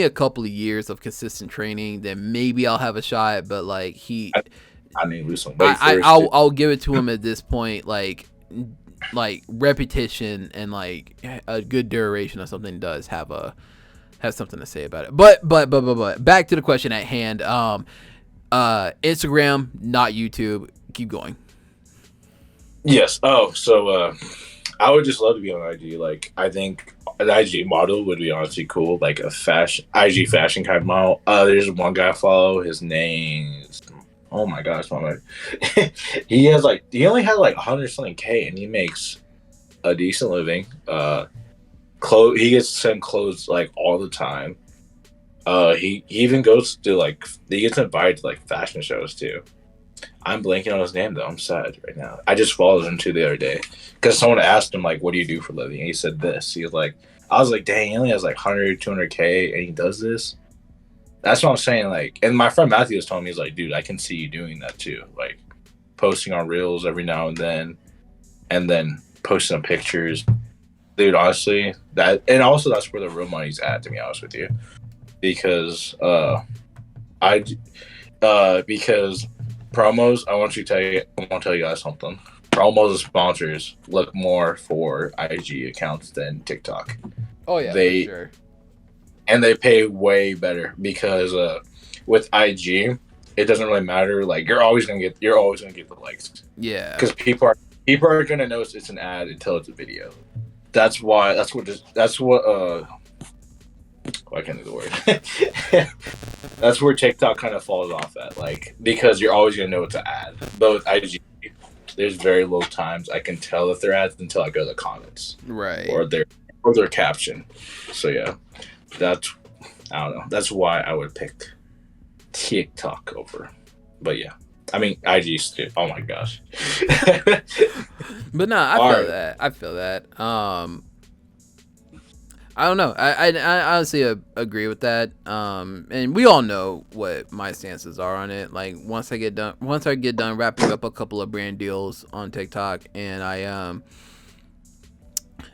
a couple of years of consistent training, then maybe I'll have a shot. But like I need to lose some weight first. I'll give it to him at this point. Like repetition and like a good duration of something does have something to say about it. But back to the question at hand. Instagram, not YouTube. Keep going. Yes. Oh, so I would just love to be on IG. Like, I think an IG model would be honestly cool, like a fashion IG fashion kind of model. There's one guy I follow. His name is, oh my gosh, he only had like 100 something K, and he makes a decent living. He gets sent clothes like all the time. He even goes to he gets invited to like fashion shows too. I'm blanking on his name though. I'm sad right now. I just followed him too the other day because someone asked him like, "What do you do for a living?" And he said this. He was like, "I was like, dang, he only has like 100, 200K, and he does this." That's what I'm saying. Like, and my friend Matthew was telling me, he's like, "Dude, I can see you doing that too. Like, posting on Reels every now and then posting some pictures." Dude, honestly, that's where the real money's at. To be honest with you, because because promos, I want to tell you guys something. Promos and sponsors look more for IG accounts than TikTok. Oh yeah, for sure. And they pay way better because with IG, it doesn't really matter. Like you're always gonna get the likes. Yeah. Because people are gonna notice it's an ad until it's a video. That's why. That's what. I can't do the word. That's where TikTok kind of falls off at, like, because you're always gonna know it's an ad. But with IG, there's very little times I can tell if they're ads until I go to the comments, right, or their caption. So yeah, I don't know. That's why I would pick TikTok over. But yeah, I mean IG. Oh my gosh. But no, I feel that. I don't know. I honestly agree with that. And we all know what my stances are on it. Like once I get done wrapping up a couple of brand deals on TikTok, and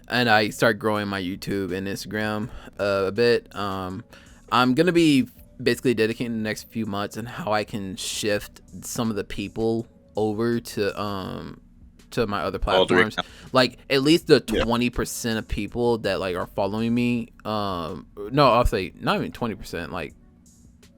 I start growing my YouTube and Instagram a bit. I'm gonna be basically dedicating the next few months on how I can shift some of the people over to my other platforms, like at least the 20% of people that like are following me. No, I'll say not even 20%, like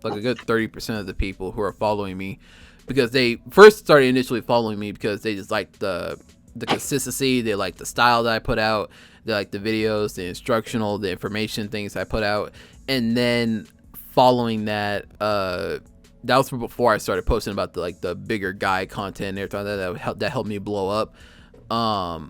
a good 30% of the people who are following me, because they first started initially following me because they just like the consistency, they like the style that I put out, they like the videos, the instructional, the information things I put out, and then following that, that was before I started posting about the bigger guy content and everything that helped me blow up. I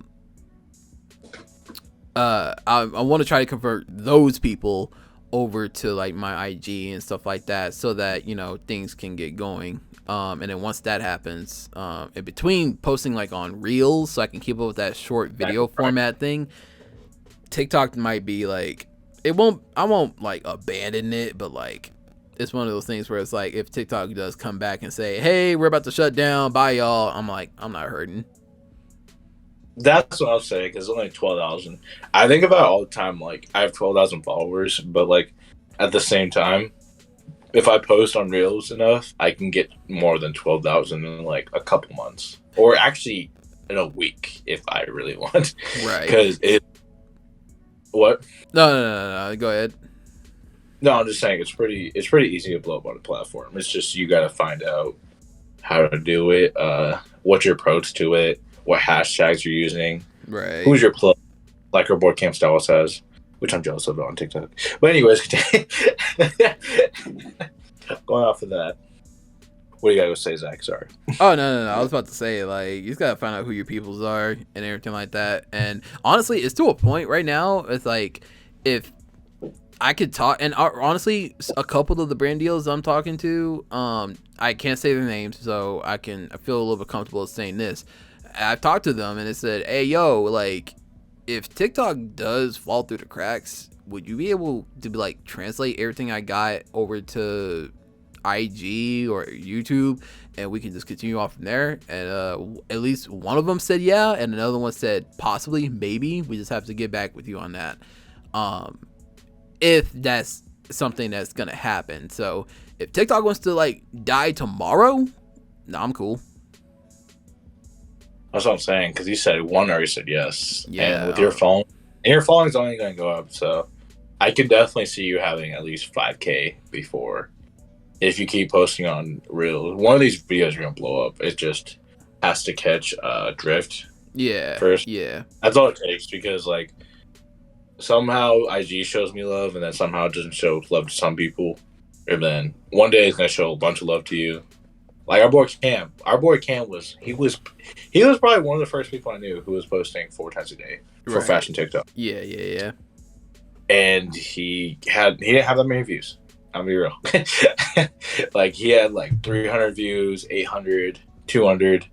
want to try to convert those people over to like my IG and stuff like that, so that things can get going. And then once that happens, in between posting like on Reels, so I can keep up with that short video format thing, TikTok might be like, I won't like abandon it, but like it's one of those things where it's like if TikTok does come back and say, hey, we're about to shut down, bye y'all, I'm like, I'm not hurting. That's what I'm saying, because only 12,000. I think about it all the time. Like I have 12,000 followers, but like at the same time, if I post on Reels enough, I can get more than 12,000 in like a couple months, or actually in a week if I really want. Right? Because what? No. Go ahead. No, I'm just saying it's pretty easy to blow up on a platform. It's just you got to find out how to do it, what's your approach to it, what hashtags you're using, right? Who's your plug, like our board Camp Styles has. which I'm jealous of on TikTok. But anyways, going off of that, what do you gotta say, Zach? Sorry. Oh no. I was about to say, like, you just gotta find out who your peoples are and everything like that. And honestly, it's to a point right now. It's like, if I could talk, and honestly, a couple of the brand deals I'm talking to, I can't say their names, so I feel a little bit comfortable saying this. I've talked to them and it said, hey, yo, like, if TikTok does fall through the cracks, would you be able to like translate everything I got over to IG or YouTube, and we can just continue off from there? And at least one of them said yeah, and another one said possibly, maybe. We just have to get back with you on that. If that's something that's gonna happen. So if TikTok wants to like die tomorrow, no, I'm cool. That's what I'm saying, because you said one already said yes. Yeah. And with your phone, and your phone is only going to go up, so I could definitely see you having at least 5K before, if you keep posting on Reels. One of these videos are going to blow up. It just has to catch drift. Yeah. First. Yeah. That's all it takes, because like somehow IG shows me love, and then somehow it doesn't show love to some people. And then one day it's going to show a bunch of love to you. Like our boy Cam was probably one of the first people I knew who was posting 4 times a day for fashion TikTok. Yeah. And he didn't have that many views. I'll be real. Like he had like 300 views, 800, 200,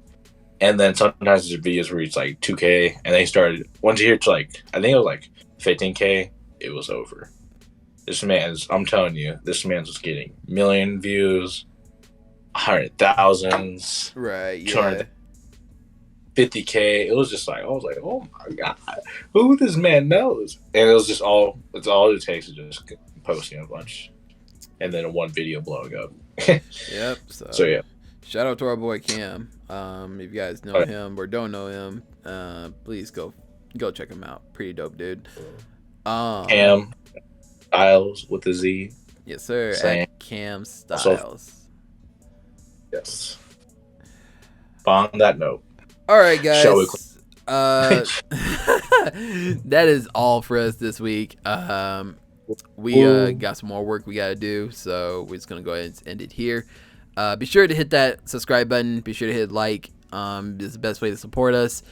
and then sometimes his videos reached like 2K, and they started once you hit like, I think it was like 15K, it was over. I'm telling you, this man was getting million views. 100,000s, right? Yeah, 250K. It was just like, I was like, oh my god, who this man knows? And it was just it's all it takes is just posting a bunch, and then one video blowing up. Yep. So yeah, shout out to our boy Cam. If you guys know him or don't know him, please go check him out. Pretty dope dude. Cam Styles with a Z. Yes, sir. Same. At Cam Styles. Yes. On that note. All right, guys. That is all for us this week. We got some more work we got to do, so we're just going to go ahead and end it here. Be sure to hit that subscribe button. Be sure to hit like. This is the best way to support us.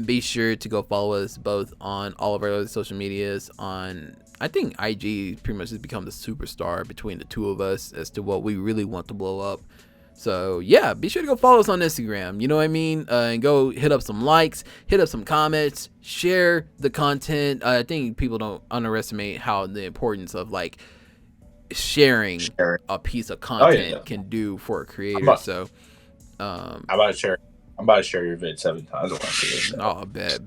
Be sure to go follow us both on all of our other social medias. I think IG pretty much has become the superstar between the two of us as to what we really want to blow up. So yeah, be sure to go follow us on Instagram. You know what I mean? And go hit up some likes, hit up some comments, share the content. I think people don't underestimate how the importance of like sharing a piece of content can do for a creator. I'm about to share your vid 7 times. Oh, bet.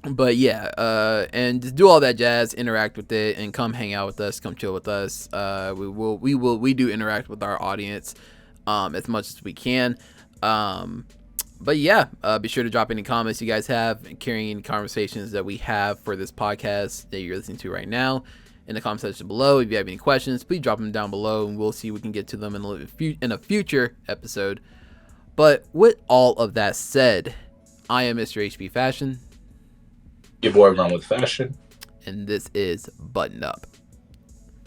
But yeah, and just do all that jazz, interact with it, and come hang out with us, come chill with us. We do interact with our audience as much as we can. But yeah, be sure to drop any comments you guys have and carrying any conversations that we have for this podcast that you're listening to right now in the comment section below. If you have any questions, please drop them down below, and we'll see if we can get to them in a future episode. But with all of that said, I am Mr. HB Fashion. Your boy Run with Fashion. And this is Button Up.